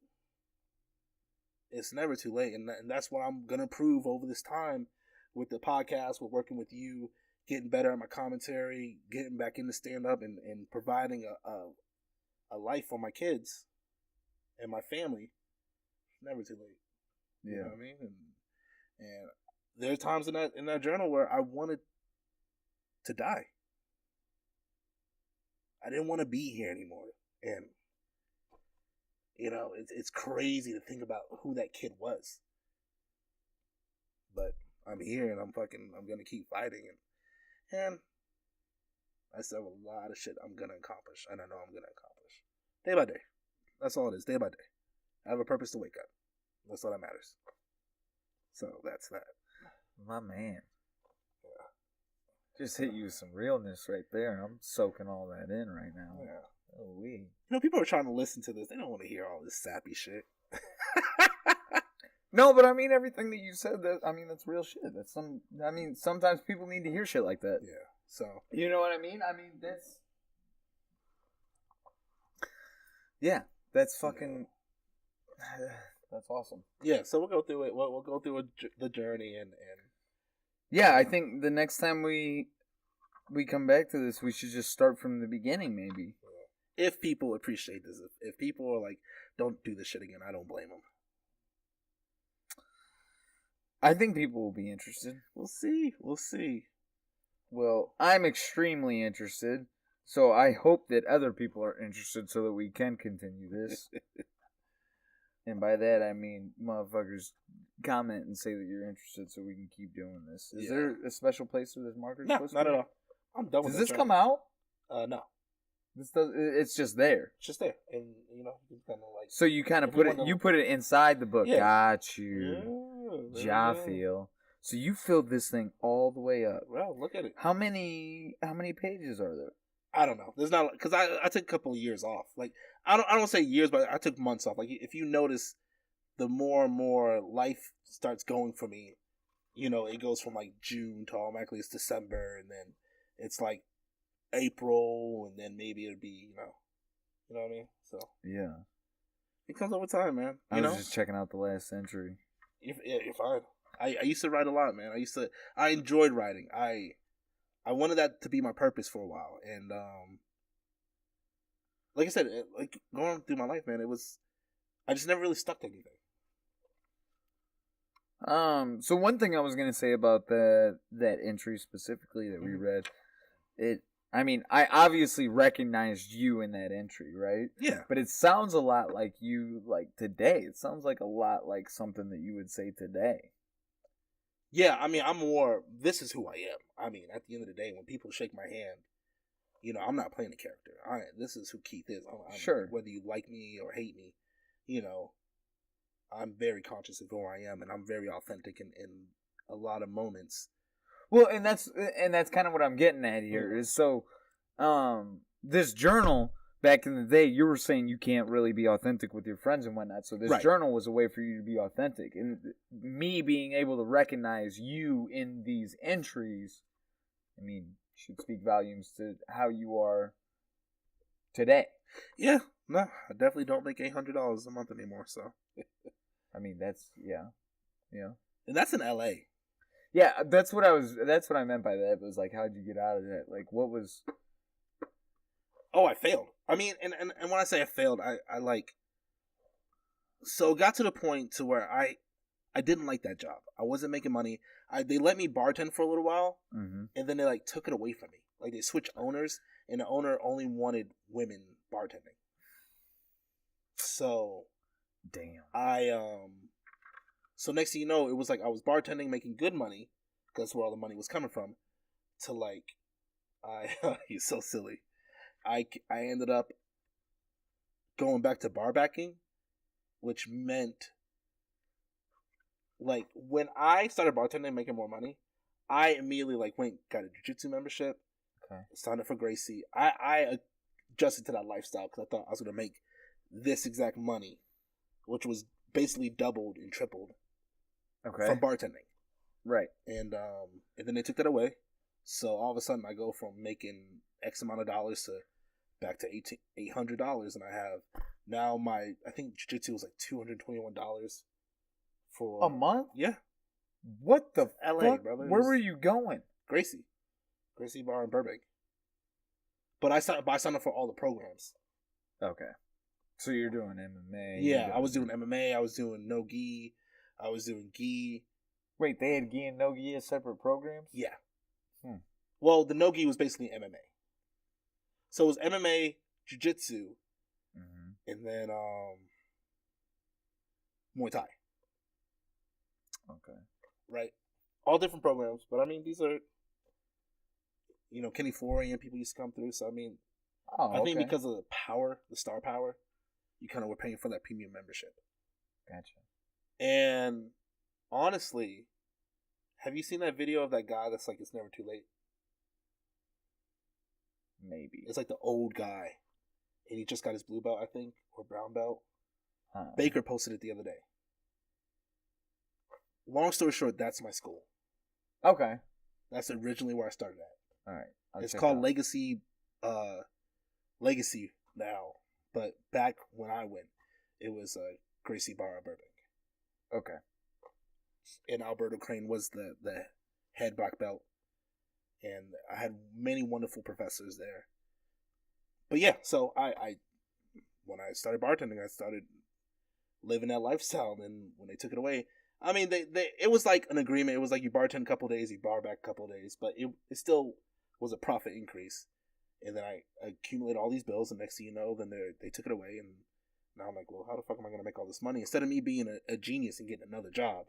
It's never too late, and that's what I'm gonna prove over this time with the podcast, with working with you, getting better at my commentary, getting back into stand-up, and providing a life for my kids and my family. It's never too late. Yeah. You know what I mean? And there are times in that journal where I wanted to die. I didn't want to be here anymore. And, you know, it's crazy to think about who that kid was. But I'm here, and I'm going to keep fighting. And I still have a lot of shit I'm going to accomplish, and I know I'm going to accomplish. Day by day. That's all it is, day by day. I have a purpose to wake up. That's all that matters. So that's that. My man. Yeah. Just hit you with some realness right there. I'm soaking all that in right now. Yeah. Oh, we. You know, people are trying to listen to this. They don't want to hear all this sappy shit. No, but I mean everything that you said. That's real shit. Sometimes people need to hear shit like that. Yeah. So. You know what I mean? I mean that's. Yeah, that's fucking. That's awesome. Yeah, so we'll go through it. We'll go through the journey and. Yeah, I think the next time we come back to this, we should just start from the beginning, maybe. If people appreciate this, if people are like, don't do this shit again, I don't blame them. I think people will be interested. We'll see. Well, I'm extremely interested, so I hope that other people are interested so that we can continue this. And by that, I mean, motherfuckers, comment and say that you're interested so we can keep doing this. Is there a special place where this marker is supposed to be? No, not at all. I'm done with Does this come out? No. It's just there. It's just there. And, you know, you kind of like... So you kind of put it inside the book. Yeah. Got you. Ja feel. So you filled this thing all the way up. Well, look at it. How many pages are there? I don't know. There's not, because I took a couple of years off. Like, I don't say years, but I took months off. Like, if you notice, the more and more life starts going for me, you know, it goes from like June to automatically it's December, and then it's like April, and then maybe it'll be, you know what I mean? So yeah, it comes over time, man. I was just checking out the last century. You're fine. I used to write a lot, man. I enjoyed writing. I wanted that to be my purpose for a while, and like I said, like going through my life, man, I just never really stuck to anything. So one thing I was gonna say about that entry specifically that we read, I obviously recognized you in that entry, right? Yeah. But it sounds a lot like you, like today. It sounds like a lot like something that you would say today. Yeah, I mean, this is who I am. I mean, at the end of the day, when people shake my hand, you know, I'm not playing a character. This is who Keith is. Sure. Whether you like me or hate me, you know, I'm very conscious of who I am, and I'm very authentic in a lot of moments. Well, and that's kind of what I'm getting at here is so, this journal back in the day, you were saying you can't really be authentic with your friends and whatnot. So this journal was a way for you to be authentic, and me being able to recognize you in these entries, I mean, should speak volumes to how you are today. Yeah, no, I definitely don't make $800 a month anymore. So, I mean, that's yeah, and that's in LA. Yeah, that's what I meant by that. It was like, how'd you get out of that? Like, what was? Oh, I failed. I mean, and when I say I failed, I like. So it got to the point to where I didn't like that job. I wasn't making money. They let me bartend for a little while, and then they like took it away from me. Like they switched owners, and the owner only wanted women bartending. So, damn. So next thing you know, it was like I was bartending, making good money, because that's where all the money was coming from. To like, he's so silly. I ended up going back to bar backing, which meant, like, when I started bartending and making more money, I immediately like got a jiu-jitsu membership, signed up for Gracie. I adjusted to that lifestyle because I thought I was going to make this exact money, which was basically doubled and tripled from bartending. Right. And then they took that away. So all of a sudden I go from making X amount of dollars to back to $800, and I have now I think jiu-jitsu was like $221 for a month. Yeah. What the LA, fuck? brother? Where were you going? Gracie Bar in Burbank. But I signed up for all the programs. Okay. So you're doing MMA. Yeah, I was doing MMA. I was doing no gi. I was doing gi. Wait, they had gi and no gi as separate programs? Yeah. Well, the no gi was basically MMA. So it was MMA, jiu-jitsu, and then Muay Thai. Okay. Right. All different programs, but I mean, these are, you know, Kenny Florian people used to come through. So I mean, I think because of the star power, you kind of were paying for that premium membership. Gotcha. And honestly, have you seen that video of that guy that's like, it's never too late? Maybe. It's like the old guy. and he just got his blue belt, I think, or brown belt. Huh. Baker posted it the other day. Long story short, that's my school. Okay. That's originally where I started at. All right. It's called Legacy now, but back when I went, it was Gracie Barra Burbank. Okay. And Alberto Crane was the head black belt, and I had many wonderful professors there. But yeah, so I when I started bartending, I started living that lifestyle. And when they took it away, I mean, it was like an agreement. It was like you bartend a couple days, you bar back a couple days, but it still was a profit increase. And then I accumulated all these bills, and next thing you know, then they took it away, and now I'm like, well, how the fuck am I going to make all this money? Instead of me being a genius and getting another job,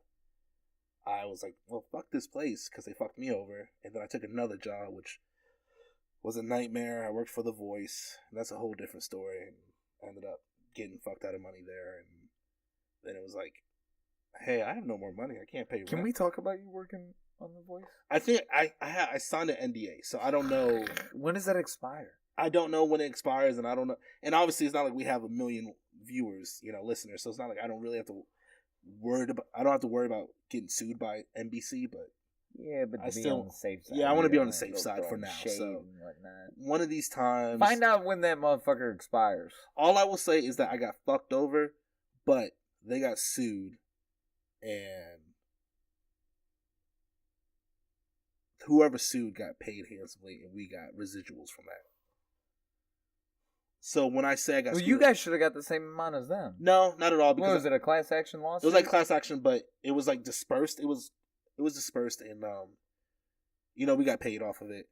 I was like, well, fuck this place, because they fucked me over. And then I took another job, which was a nightmare. I worked for The Voice, and that's a whole different story, and I ended up getting fucked out of money there. And then it was like, hey, I have no more money. I can't pay rent. Can we talk about you working on The Voice? I think I signed an NDA, so I don't know. When does that expire? I don't know when it expires, and I don't know. And obviously, it's not like we have 1 million viewers, listeners. So it's not like I don't really have to I don't have to worry about getting sued by NBC. But yeah, but I be still on the safe side. Yeah, I want to be on the safe side for now. So one of these times, find out when that motherfucker expires. All I will say is that I got fucked over, but they got sued, and whoever sued got paid handsomely, and we got residuals from that. So when I say I got you guys should have got the same amount as them. No, not at all. Because was it a class action lawsuit? It was like class action, but it was like dispersed. It was dispersed, and we got paid off of it.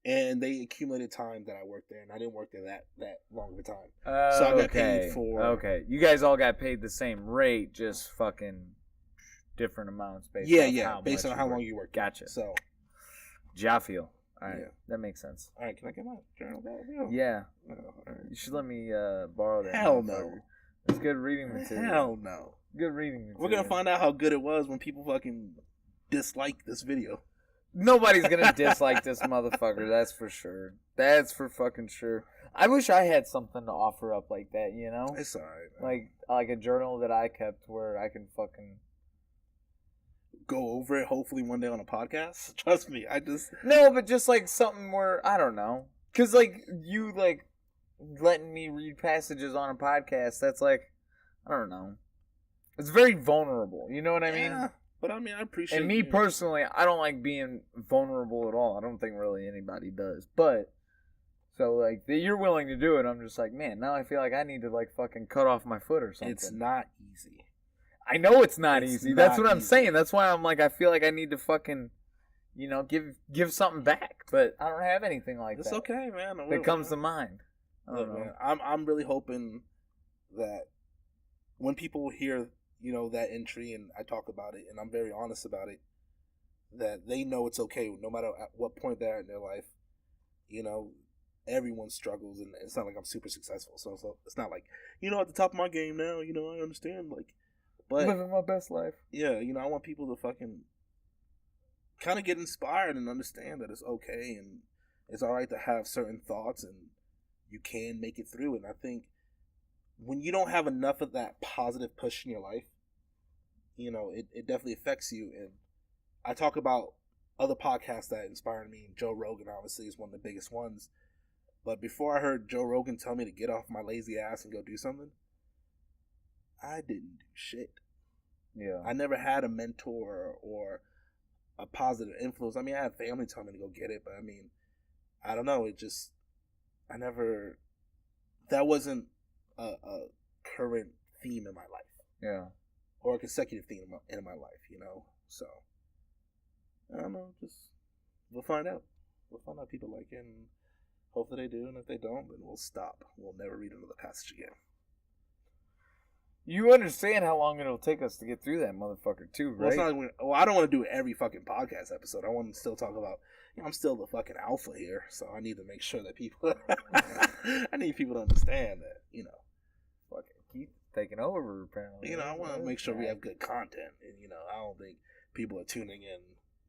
And they accumulated time that I worked there, and I didn't work there that long of a time. So I got paid for. Okay, you guys all got paid the same rate, just fucking different amounts based on how long you worked. Gotcha. So, Jaffiel. All right, that makes sense. All right, can I get my journal back? Yeah. All right. You should let me borrow that. Hell no. It's good reading material. Hell no. Good reading material. We're gonna find out how good it was when people fucking dislike this video. Nobody's gonna dislike this motherfucker. That's for sure. That's for fucking sure. I wish I had something to offer up like that. It's alright. Like a journal that I kept where I can fucking go over it, hopefully one day on a podcast. Trust me, no, but just like something where I don't know, because like you like letting me read passages on a podcast. That's like, I don't know. It's very vulnerable. You know what I mean? But I mean, I appreciate. And me personally, I don't like being vulnerable at all. I don't think really anybody does. But so like that you're willing to do it, I'm just like, man. Now I feel like I need to like fucking cut off my foot or something. It's not easy. I know it's not easy. That's what I'm saying. That's why I'm like, I feel like I need to fucking, give something back. But I don't have anything like that. It's okay, man. That comes to mind. Look, man, I'm really hoping that when people hear, that entry and I talk about it and I'm very honest about it, that they know it's okay no matter at what point they're at in their life. Everyone struggles, and it's not like I'm super successful. So it's not like, at the top of my game now, I understand, like. But, living my best life. Yeah, I want people to fucking kind of get inspired and understand that it's okay and it's all right to have certain thoughts and you can make it through. And I think when you don't have enough of that positive push in your life, it definitely affects you. And I talk about other podcasts that inspired me. Joe Rogan obviously is one of the biggest ones. But before I heard Joe Rogan tell me to get off my lazy ass and go do something, I didn't do shit. Yeah. I never had a mentor or a positive influence. I mean, I had family tell me to go get it, but I mean, I don't know. That wasn't a current theme in my life. Yeah. Or a consecutive theme in my life, So, I don't know. We'll find out. We'll find out people like it, and hopefully they do. And if they don't, then we'll stop. We'll never read another passage again. You understand how long it'll take us to get through that motherfucker too, right? I don't want to do every fucking podcast episode. I want to still talk about, I'm still the fucking alpha here, so I need to make sure that people, I need people to understand that, fucking keep taking over apparently. I want to make sure we have good content, and I don't think people are tuning in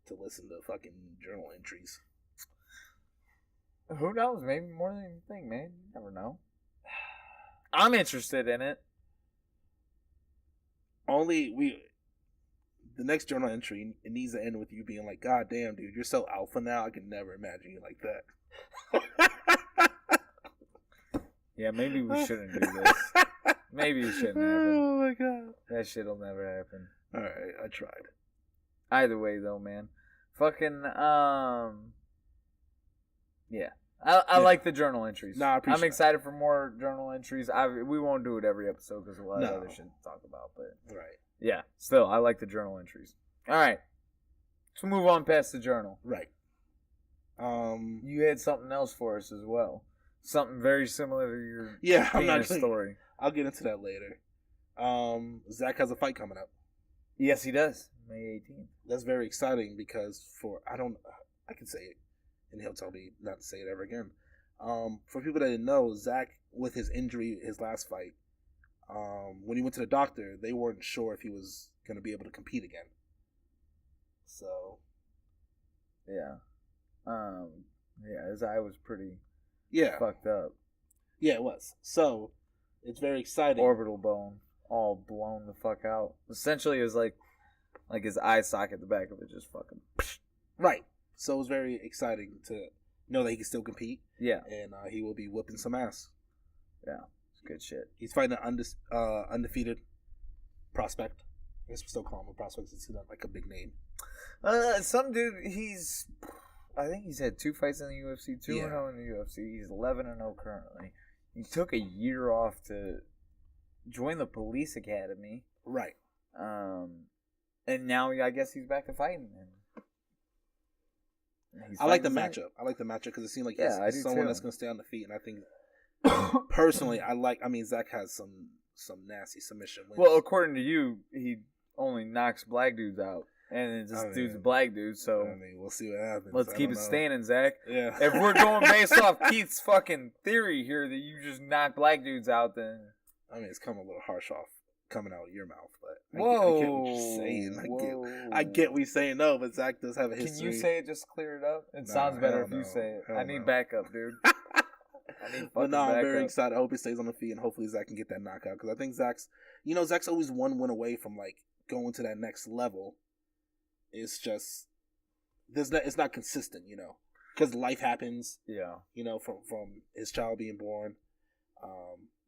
to listen to fucking journal entries. Who knows? Maybe more than you think, man. You never know. I'm interested in it. The next journal entry, it needs to end with you being like, God damn, dude, you're so alpha now. I can never imagine you like that. Yeah, maybe we shouldn't do this. Maybe it shouldn't happen. Oh my god. That shit'll never happen. Alright, I tried. Either way, though, man. Fucking, yeah. I like the journal entries. Nah, I appreciate I'm excited for more journal entries. We won't do it every episode because a lot of other shit to talk about. But right. Yeah, still, I like the journal entries. All right. Let's move on past the journal. Right. You had something else for us as well. Something very similar to your story. I'll get into that later. Zach has a fight coming up. Yes, he does. May 18th. That's very exciting because I can say it, and he'll tell me not to say it ever again. For people that didn't know, Zach, with his injury, his last fight, when he went to the doctor, they weren't sure if he was going to be able to compete again. So, yeah, his eye was pretty fucked up. Yeah, it was. So, it's very exciting. Orbital bone all blown the fuck out. Essentially, it was like his eye socket, the back of it just fucking. Right. So it was very exciting to know that he can still compete. Yeah. And he will be whipping some ass. Yeah. It's good shit. He's fighting an undefeated prospect. I guess we still call him a prospect since he's not like a big name. Some dude, I think he's had 2 fights in the UFC, 2-0 in the UFC. He's 11-0 currently. He took a year off to join the police academy. Right. And now I guess he's back to fighting. I like the matchup. I like the matchup because it seemed like he's someone that's going to stay on the feet. And I think, personally, Zach has some nasty submission wins. Well, according to you, he only knocks black dudes out. And this dude's a black dude, so... we'll see what happens. Let's keep it standing, Zach. Yeah. If we're going based off Keith's fucking theory here that you just knock black dudes out, then... it's coming a little harsh off coming out of your mouth, but I get what you're saying. I get what you're saying, no, but Zach does have a history. Can you say it just to clear it up? It sounds better if you say it. I need backup, dude. I'm very excited. I hope he stays on the feet, and hopefully Zach can get that knockout, because I think Zach's always one win away from like going to that next level. It's just it's not consistent, because life happens. Yeah, from his child being born.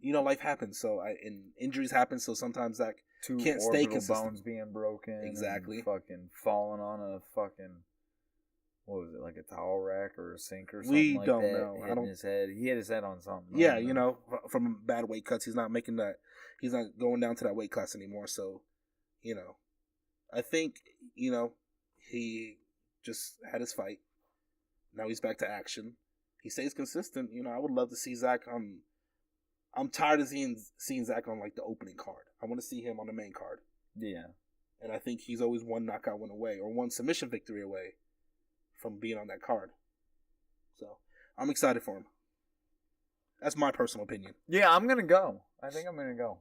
Life happens. So and injuries happen. So sometimes Zach can't stay consistent. Bones being broken. Exactly. Fucking falling on a fucking, what was it, like a towel rack or a sink or something? We don't know. Hitting his head. He hit his head on something. Yeah, from bad weight cuts, he's not making that. He's not going down to that weight class anymore. So, I think he just had his fight. Now he's back to action. He stays consistent. I would love to see Zach on. I'm tired of seeing Zach on like the opening card. I want to see him on the main card. Yeah. And I think he's always one knockout win away or one submission victory away from being on that card. So I'm excited for him. That's my personal opinion. Yeah, I'm gonna go. I think I'm gonna go.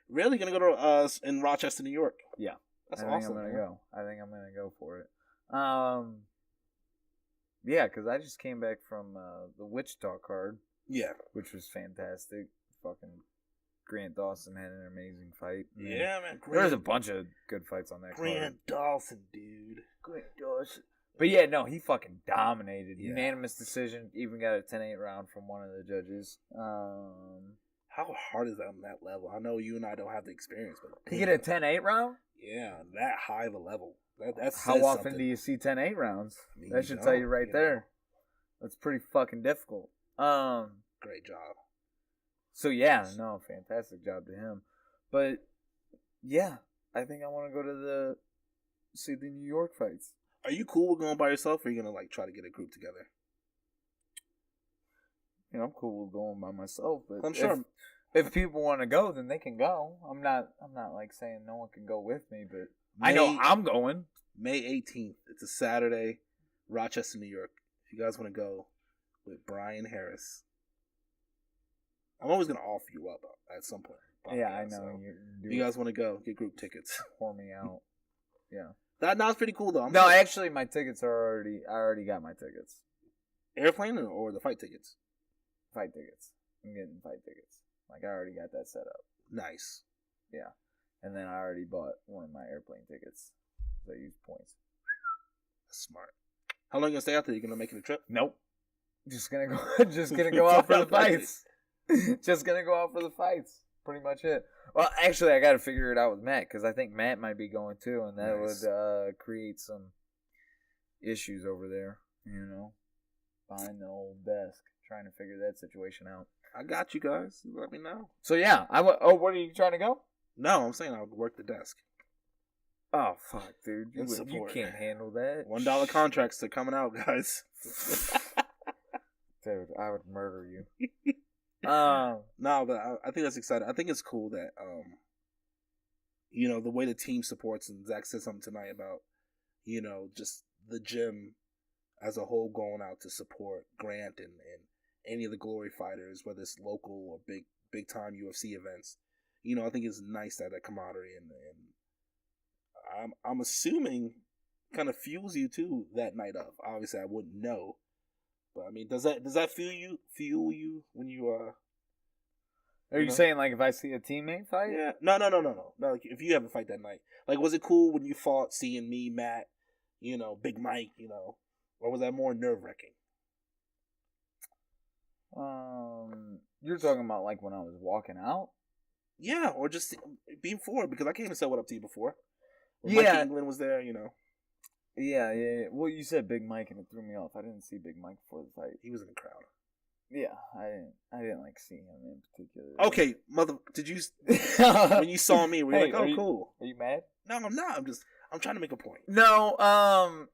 Really, gonna go to in Rochester, New York? Yeah, that's awesome. I'm gonna go. I think I'm gonna go for it. Yeah, because I just came back from the Wichita card. Yeah, which was fantastic. Fucking Grant Dawson had an amazing fight. Yeah, man. There was a bunch of good fights on that card. Grant Dawson, dude. Grant Dawson. But yeah, no, he fucking dominated. Yeah. Unanimous decision. Even got a 10-8 round from one of the judges. How hard is that on that level? I know you and I don't have the experience, but to get a 10-8 round? Yeah, that high of a level. That's how often do you see 10-8 rounds? That should tell you right there. That's pretty fucking difficult. Great job. So yeah, no, fantastic job to him. But yeah, I think I want to go to see the New York fights. Are you cool with going by yourself, or are you gonna like try to get a group together? I'm cool with going by myself, but I'm sure if people want to go, then they can go. I'm not like saying no one can go with me, but I know I'm going. May 18th. It's a Saturday, Rochester, New York. If you guys want to go with Brian Harris, I'm always gonna offer you up at some point. Yeah, I know. So if you guys want to go, get group tickets. Pour me out. Yeah. That's pretty cool though. Actually, my tickets are I already got my tickets. Airplane or the fight tickets? Fight tickets. I'm getting fight tickets. Like, I already got that set up. Nice. Yeah. And then I already bought one of my airplane tickets. So I use points. That's smart. How long you gonna stay out there? You gonna make it a trip? Nope. Just gonna go out for the fights. Just gonna go out for the fights. Pretty much it. Well, actually, I gotta figure it out with Matt, because I think Matt might be going too, and that would create some issues over there. You know, behind the old desk, trying to figure that situation out. I got you guys. Let me know. So yeah, what are you trying to go? No, I'm saying I would work the desk. Oh fuck, dude! You can't handle that. $1 contracts are coming out, guys. Dude, I would murder you. No, but I think that's exciting. I think it's cool that the way the team supports, and Zach said something tonight about, just the gym as a whole going out to support Grant and any of the Glory fighters, whether it's local or big time UFC events. I think it's nice that camaraderie and I'm assuming kind of fuels you too that night of. Obviously, I wouldn't know, but I mean, does that fuel you when you Are you saying like if I see a teammate fight? Yeah. No. No, like if you have a fight that night, like was it cool when you fought, seeing me, Matt, Big Mike, or was that more nerve wracking? You're talking about like when I was walking out? Yeah, or just being forward, because I came and said what up to you before. When yeah, Mike England was there, Yeah. Well, you said Big Mike and it threw me off. I didn't see Big Mike before the fight. He was in the crowd. Yeah, I didn't like see him in particular. Okay, did you when you saw me, were you like, oh, cool? Are you mad? No, I'm not. I'm trying to make a point. No, I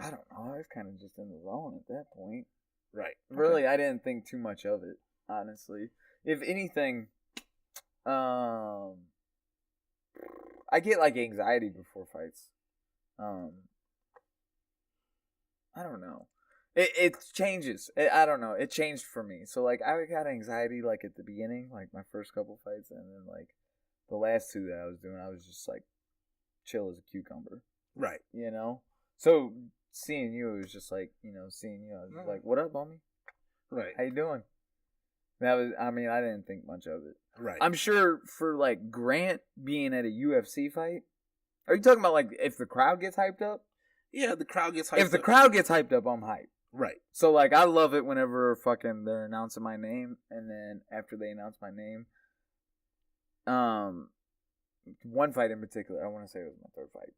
don't know. I was kind of just in the zone at that point. Right. Really, I didn't think too much of it, honestly. If anything, I get like anxiety before fights. I don't know. It changes. I don't know. It changed for me. So like I got anxiety like at the beginning, like my first couple fights, and then like the last two that I was doing, I was just like chill as a cucumber. Right. So seeing you, it was just like, seeing you, I was like, "What up, homie? Right. How you doing?" I didn't think much of it. Right. I'm sure for like Grant being at a UFC fight. Are you talking about like if the crowd gets hyped up? Yeah, the crowd gets hyped up. If the crowd gets hyped up, I'm hyped. Right. So like I love it whenever fucking they're announcing my name, and then after they announce my name, one fight in particular, I want to say it was my third fight.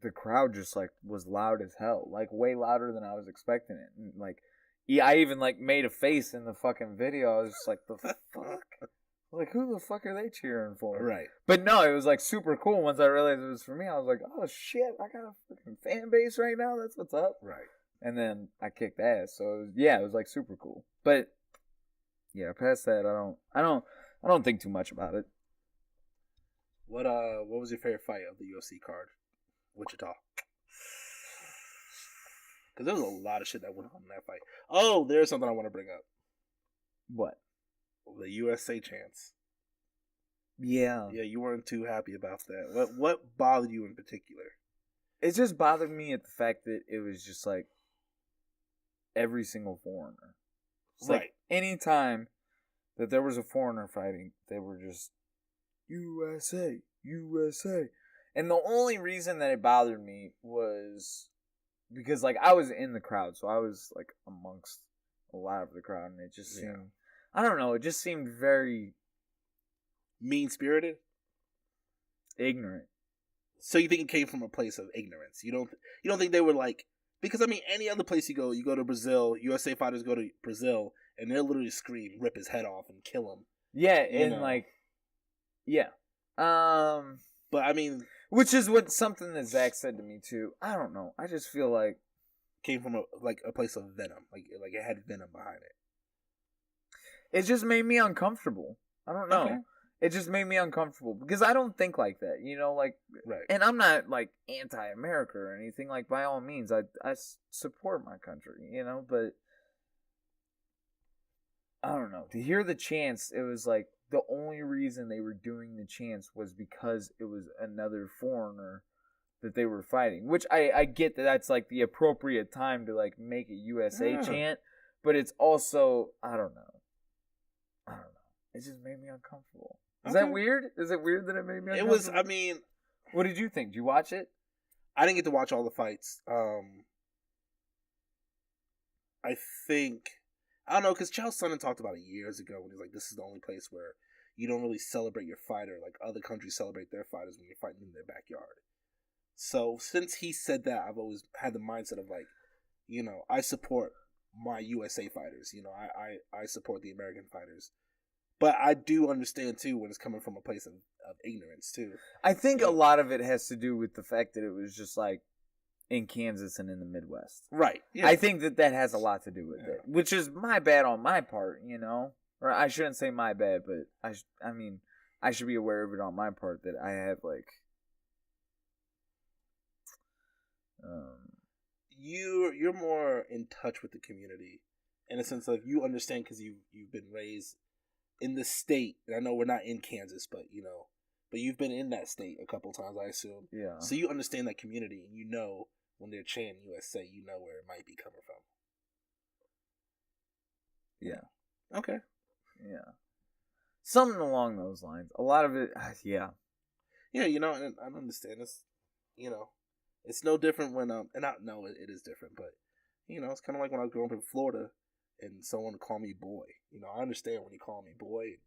The crowd just like was loud as hell, like way louder than I was expecting it. And, like, yeah, I even like made a face in the fucking video. I was just like, the fuck. Like, who the fuck are they cheering for? Right. But no, it was like super cool. Once I realized it was for me, I was like, oh shit, I got a fucking fan base right now. That's what's up. Right. And then I kicked ass. So it was like super cool. But yeah, past that, I don't think too much about it. What was your favorite fight of the UFC card? Wichita. Because there was a lot of shit that went on in that fight. Oh, there's something I want to bring up. What? The USA chants. Yeah. Yeah, you weren't too happy about that. What bothered you in particular? It just bothered me at the fact that it was just like every single foreigner. It's right. Like any time that there was a foreigner fighting, they were just USA, USA. And the only reason that it bothered me was because like I was in the crowd, so I was like amongst a lot of the crowd, and it just seemed, I don't know, it just seemed very mean-spirited, ignorant. So you think it came from a place of ignorance? You don't think they were like, because I mean, any other place you go to Brazil, USA fighters go to Brazil, and they'll literally scream, rip his head off, and kill him. Yeah, and like, yeah. But I mean, which is what something that Zach said to me too. I don't know. I just feel like came from a place of venom, like it had venom behind it. It just made me uncomfortable. I don't know. Okay. It just made me uncomfortable because I don't think like that, like. Right. And I'm not like anti-America or anything. Like by all means, I support my country, but I don't know. To hear the chants, it was like the only reason they were doing the chants was because it was another foreigner that they were fighting. Which I get that that's like the appropriate time to like make a USA chant, but it's also I don't know. It just made me uncomfortable. Is that weird? Is it weird that it made me uncomfortable? It was. I mean, what did you think? Did you watch it? I didn't get to watch all the fights. I think I don't know because Chael Sonnen talked about it years ago when he's like, "This is the only place where you don't really celebrate your fighter like other countries celebrate their fighters when you're fighting in their backyard." So since he said that, I've always had the mindset of like, I support my USA fighters. I support the American fighters. But I do understand, too, when it's coming from a place of ignorance, too. I think a lot of it has to do with the fact that it was just, like, in Kansas and in the Midwest. Right. Yeah. I think that has a lot to do with it, which is my bad on my part, Or I shouldn't say my bad, but I should be aware of it on my part that I have, like... You're more in touch with the community in a sense of you understand because you've been raised in the state, and I know we're not in Kansas, but you've been in that state a couple times, I assume. Yeah. So you understand that community, and when they're chanting USA, where it might be coming from. Yeah. Okay. Yeah. Something along those lines. A lot of it, yeah. Yeah, and I understand this. It's no different when and I know it is different, but it's kind of like when I was growing up in Florida. And someone call me boy. I understand when you call me boy.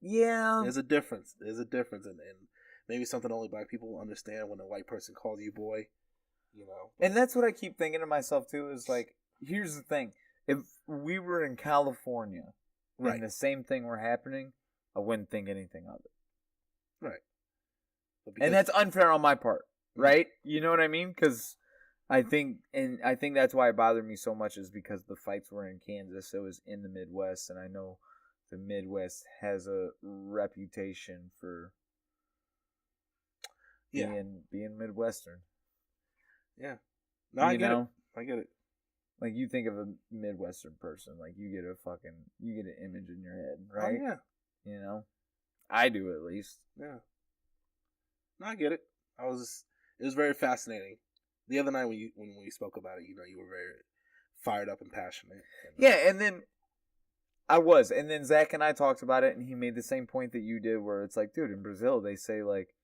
Yeah. There's a difference. And maybe something only black people understand when a white person calls you boy. And that's what I keep thinking to myself, too, is like, here's the thing. If we were in California and the same thing were happening, I wouldn't think anything of it. Right. And that's unfair on my part, right? You know what I mean? Because... I think that's why it bothered me so much is because the fights were in Kansas. It was in the Midwest, and I know the Midwest has a reputation for being Midwestern. Yeah. No, I get it. I get it. Like, you think of a Midwestern person, like, you get an image in your head, right? Oh, yeah. I do, at least. Yeah. No, I get it. It was very fascinating. The other night when we spoke about it, you were very fired up and passionate. Yeah, and then I was. And then Zach and I talked about it, and he made the same point that you did, where it's like, dude, in Brazil, they say, like,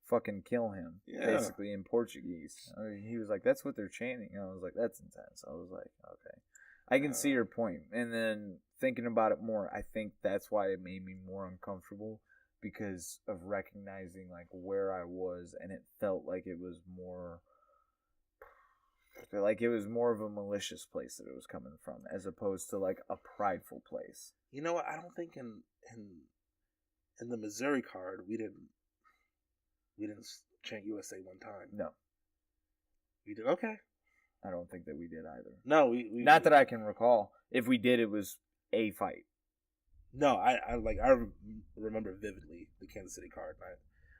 fucking kill him, basically, in Portuguese. He was like, that's what they're chanting. And I was like, that's intense. I was like, okay. I can see your point. And then thinking about it more, I think that's why it made me more uncomfortable, because of recognizing, like, where I was, and it felt like it was more... Like it was more of a malicious place that it was coming from, as opposed to like a prideful place. You know what? I don't think in the Missouri card we didn't chant USA one time. No, we did. Okay, I don't think that we did either. No, we not that I can recall. If we did, it was a fight. No, I remember vividly the Kansas City card.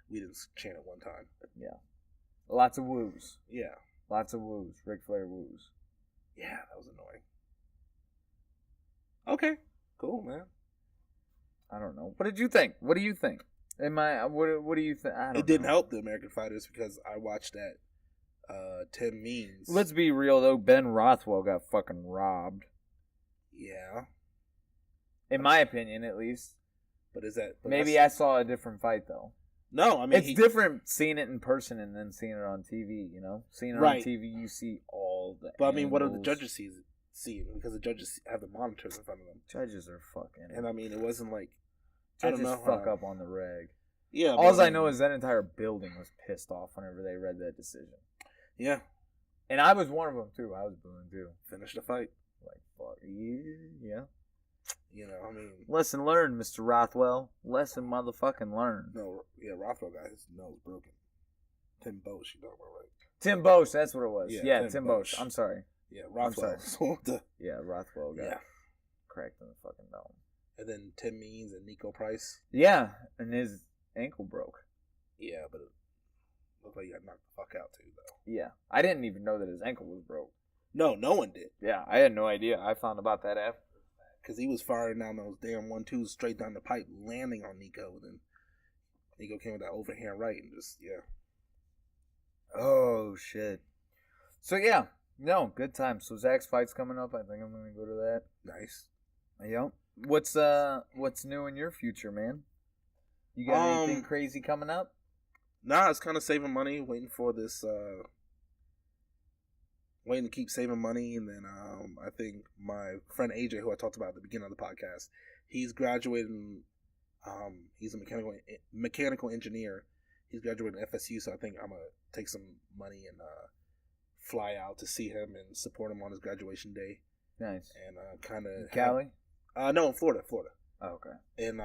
We didn't chant it one time. Yeah, lots of woos. Yeah. Lots of woos. Ric Flair woos. Yeah, that was annoying. Okay. Cool, man. I don't know. What did you think? What do you think? What do you think? It didn't help the American fighters because I watched that Tim Means. Let's be real, though. Ben Rothwell got fucking robbed. Yeah. In my opinion, at least. But is that... Maybe I saw a different fight, though. No, I mean... It's different seeing it in person and then seeing it on TV, Seeing it on TV, you see all the But, I mean, what are the judges seeing? Because the judges have the monitors in front of them. Judges are fucking... And, I mean, it wasn't like... Judges fuck up on the reg. Yeah. All I know is that entire building was pissed off whenever they read that decision. Yeah. And I was one of them, too. I was booing, too. Finish the fight. Like, fuck. Yeah. I mean... Lesson learned, Mr. Rothwell. Lesson motherfucking learned. No, yeah, Rothwell got his nose broken. Tim Bosch, you know about, right? Tim Bosch, that's what it was. Yeah, Tim Bosch. I'm sorry. Yeah, Rothwell. Yeah, Rothwell got cracked in the fucking dome. And then Tim Means and Nico Price. Yeah, and his ankle broke. Yeah, but it looked like he got knocked the fuck out, too, though. Yeah, I didn't even know that his ankle was broke. No one did. Yeah, I had no idea. I found about that after. Because he was firing down those damn 1-2s straight down the pipe, landing on Nico. Then Ego came with that overhand right and just Oh shit. So yeah, no, good time. So Zach's fight's coming up. I think I'm gonna go to that. nice. Yep. What's new in your future, man? You got anything crazy coming up? Nah, it's kind of saving money, waiting for this. Waiting to keep saving money, and then I think my friend AJ, who I talked about at the beginning of the podcast, he's graduating. He's a mechanical engineer. He's graduating FSU, so I think I'm gonna take some money and fly out to see him and support him on his graduation day. Nice. And kind of Cali? No, in Florida. Oh, okay. And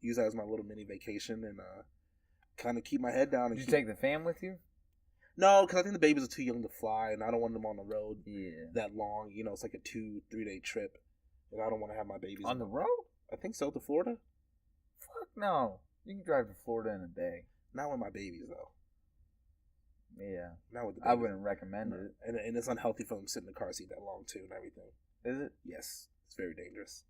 use that as my little mini vacation and kind of keep my head down. And Did you take the fam with you? No, because I think the babies are too young to fly, and I don't want them on the road that long. It's like a 2-3 day trip, and I don't want to have my babies on the road. I think so, to Florida. Fuck no, you can drive to Florida in a day. Not with my babies though. Yeah, not with the babies. I wouldn't recommend it, and it's unhealthy for them to sit in the car seat that long too, and everything. Is it? Yes, it's very dangerous.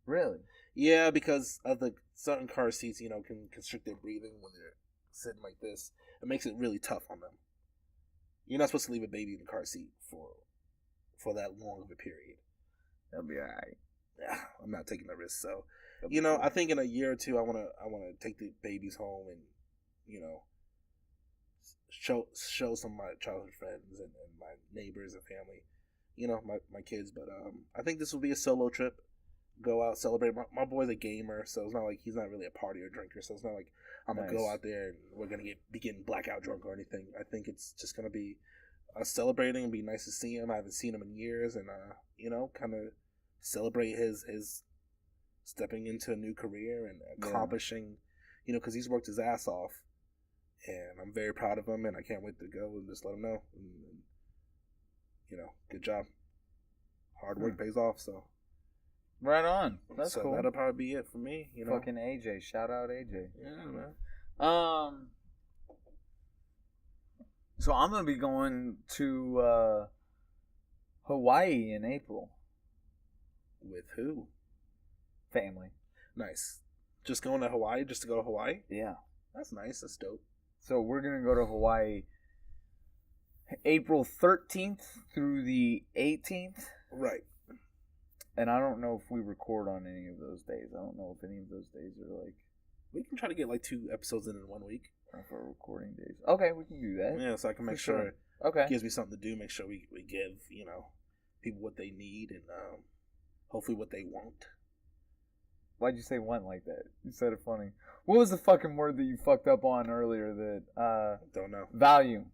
Really? Yeah, because of the certain car seats, can constrict their breathing when they're sitting like this. It makes it really tough on them. You're not supposed to leave a baby in the car seat for that long of a period. That'll be alright. Yeah, I'm not taking the risk. So, I think in a year or two, I wanna take the babies home and, show some of my childhood friends and my neighbors and family, my kids. But I think this will be a solo trip. Go out, celebrate. My boy's a gamer, so it's not like he's not really a party or drinker. So it's not like I'm gonna go out there and we're gonna be getting blackout drunk or anything. I think it's just gonna be us celebrating and be nice to see him. I haven't seen him in years, and kind of celebrate his stepping into a new career and accomplishing, because he's worked his ass off, and I'm very proud of him, and I can't wait to go and just let him know. And, good job. Hard work pays off, so. Right on. That's so cool. That'll probably be it for me. Fucking AJ. Shout out AJ. Yeah, man. So I'm gonna be going to Hawaii in April. With who? Family. Nice. Just going to Hawaii? Just to go to Hawaii? Yeah. That's nice. That's dope. So we're gonna go to Hawaii April 13th through the 18th. Right. And I don't know if we record on any of those days. I don't know if any of those days are like... We can try to get like 2 episodes in 1 week. For recording days. Okay, we can do that. Yeah, so I can make sure it gives me something to do. Make sure we give, people what they need and hopefully what they want. Why'd you say want like that? You said it funny. What was the fucking word that you fucked up on earlier that... Don't know. Volume.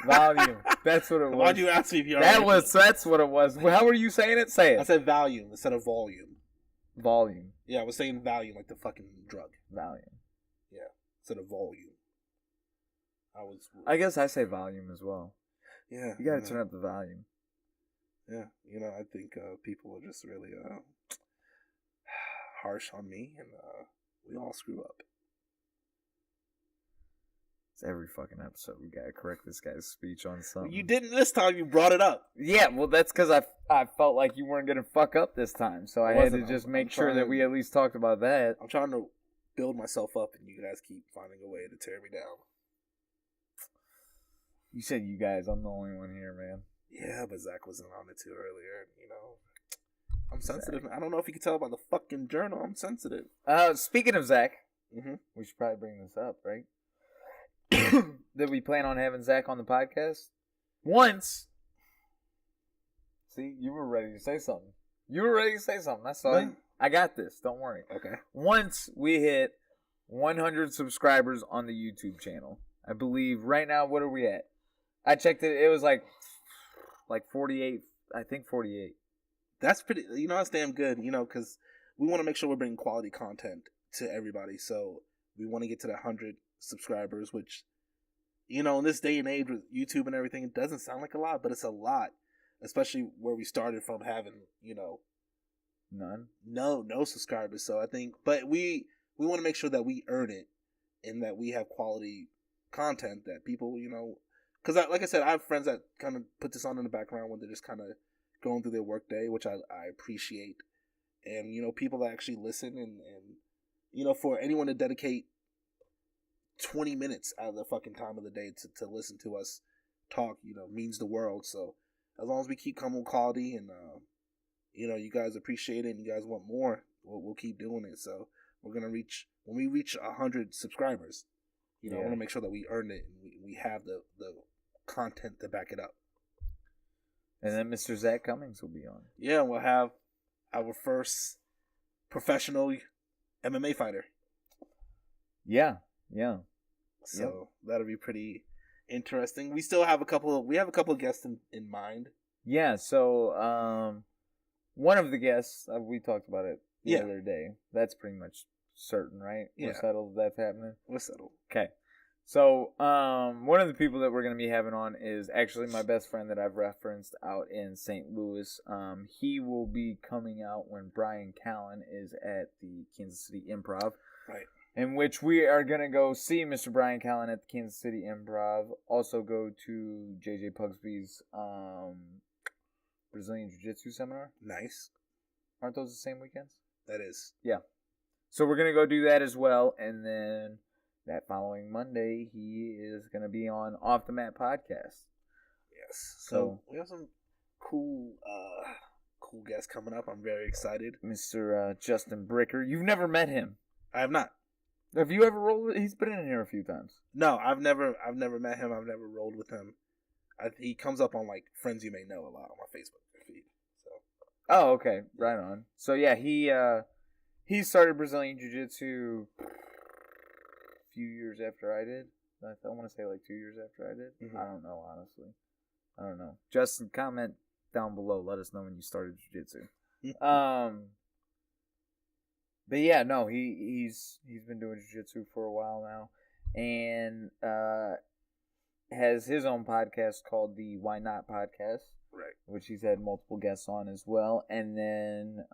Volume. That's what it was. Why'd you ask me if you already... That's what it was. How were you saying it? Say it. I said volume instead of volume. Volume. Yeah, I was saying volume like the fucking drug. Volume. Yeah, instead of volume. I guess I say volume as well. Yeah. You gotta turn up the volume. Yeah, I think people are just really harsh on me, and we all screw up. It's every fucking episode. We gotta correct this guy's speech on something. You didn't this time. You brought it up. Yeah, well, that's because I felt like you weren't gonna fuck up this time, so I had to just make sure that we at least talked about that. I'm trying to build myself up, and you guys keep finding a way to tear me down. You said you guys. I'm the only one here, man. Yeah, but Zach wasn't on it too earlier. I'm sensitive. Zach. I don't know if you can tell by the fucking journal. I'm sensitive. Speaking of Zach, mm-hmm. We should probably bring this up, right? That we plan on having Zach on the podcast once. See, you were ready to say something. I saw you. I got this. Don't worry. Okay. Once we hit 100 subscribers on the YouTube channel, I believe right now, what are we at? I checked it. It was like 48. I think 48. That's pretty. That's damn good. Because we want to make sure we're bringing quality content to everybody. So we want to get to the 100 subscribers, which, in this day and age with YouTube and everything, it doesn't sound like a lot, but it's a lot, especially where we started from having, none, no subscribers. So I think, but we want to make sure that we earn it and that we have quality content that people, because like I said, I have friends that kind of put this on in the background when they're just kind of going through their work day, which I appreciate, and people that actually listen and for anyone to dedicate 20 minutes out of the fucking time of the day to listen to us talk, means the world. So as long as we keep coming with quality and, you guys appreciate it and you guys want more, we'll keep doing it. So we're going to when we reach 100 subscribers, I want to make sure that we earn it and we have the content to back it up. And then Mr. Zach Cummings will be on. Yeah, we'll have our first professional MMA fighter. Yeah. So that'll be pretty interesting. We still have a couple of guests in mind. Yeah, so one of the guests, we talked about it the other day. That's pretty much certain, right? Yeah. We're settled that's happening? We're settled. Okay. So, one of the people that we're going to be having on is actually my best friend that I've referenced out in St. Louis. He will be coming out when Bryan Callen is at the Kansas City Improv. Right. In which we are going to go see Mr. Bryan Callen at the Kansas City Improv. Also go to JJ Pugsby's Brazilian Jiu-Jitsu seminar. Nice. Aren't those the same weekends? That is. Yeah. So we're going to go do that as well. And then that following Monday, he is going to be on Off the Mat podcast. Yes. So we have some cool guests coming up. I'm very excited. Mr. Justin Bricker. You've never met him. I have not. Have you ever rolled with? He's been in here a few times. No, I've never met him. I've never rolled with him. He comes up on like Friends You May Know a lot on my Facebook feed. So. Oh, okay. Right on. So yeah, he started Brazilian Jiu-Jitsu a few years after I did. I want to say like 2 years after I did. Mm-hmm. I don't know, honestly. I don't know. Justin, comment down below. Let us know when you started Jiu-Jitsu. But yeah, no, he's been doing Jiu-Jitsu for a while now, and has his own podcast called the Why Not Podcast, right? Which he's had multiple guests on as well, and then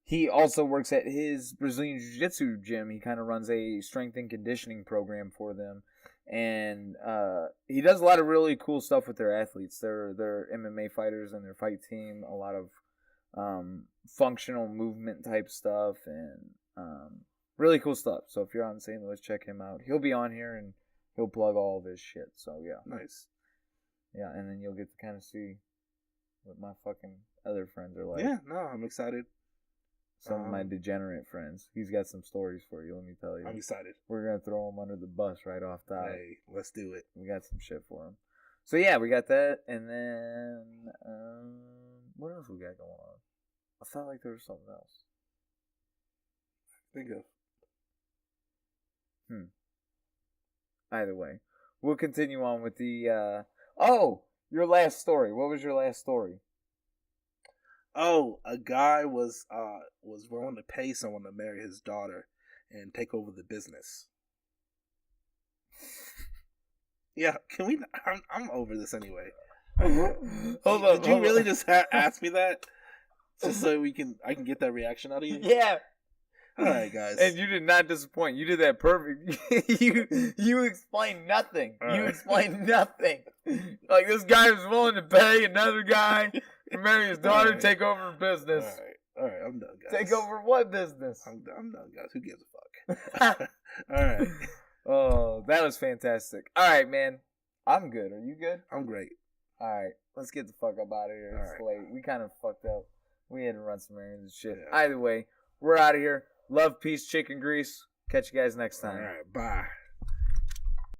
he also works at his Brazilian Jiu-Jitsu gym. He kind of runs a strength and conditioning program for them, and he does a lot of really cool stuff with their athletes. They're MMA fighters and their fight team. A lot of functional movement type stuff and really cool stuff. So if you're out in St. Louis, check him out. He'll be on here and he'll plug all of his shit. So yeah. Nice. Yeah, and then you'll get to kind of see what my fucking other friends are like. Yeah, no, I'm excited. Some of my degenerate friends. He's got some stories for you, let me tell you. I'm excited. We're going to throw him under the bus right off top. Hey, let's do it. We got some shit for him. So yeah, we got that. And then, what else we got going on? I felt like there was something else. Think of. Either way, we'll continue on with the, your last story. What was your last story? Oh, a guy was willing to pay someone to marry his daughter and take over the business. Yeah, can we? I'm over this anyway. Hold on. Did you really just ask me that? Just so I can get that reaction out of you? Yeah. All right, guys. And you did not disappoint. You did that perfect. you explained nothing. All right. You explained nothing. Like, this guy was willing to pay another guy to marry his daughter, right. Take over business. All right, I'm done, guys. Take over what business? I'm done, guys. Who gives a fuck? All right. Oh, that was fantastic. All right, man. I'm good. Are you good? I'm great. All right. Let's get the fuck up out of here. It's late. We kind of fucked up. We had to run some errands and shit. Yeah. Either way, we're out of here. Love, peace, chicken grease. Catch you guys next time. All right. Bye.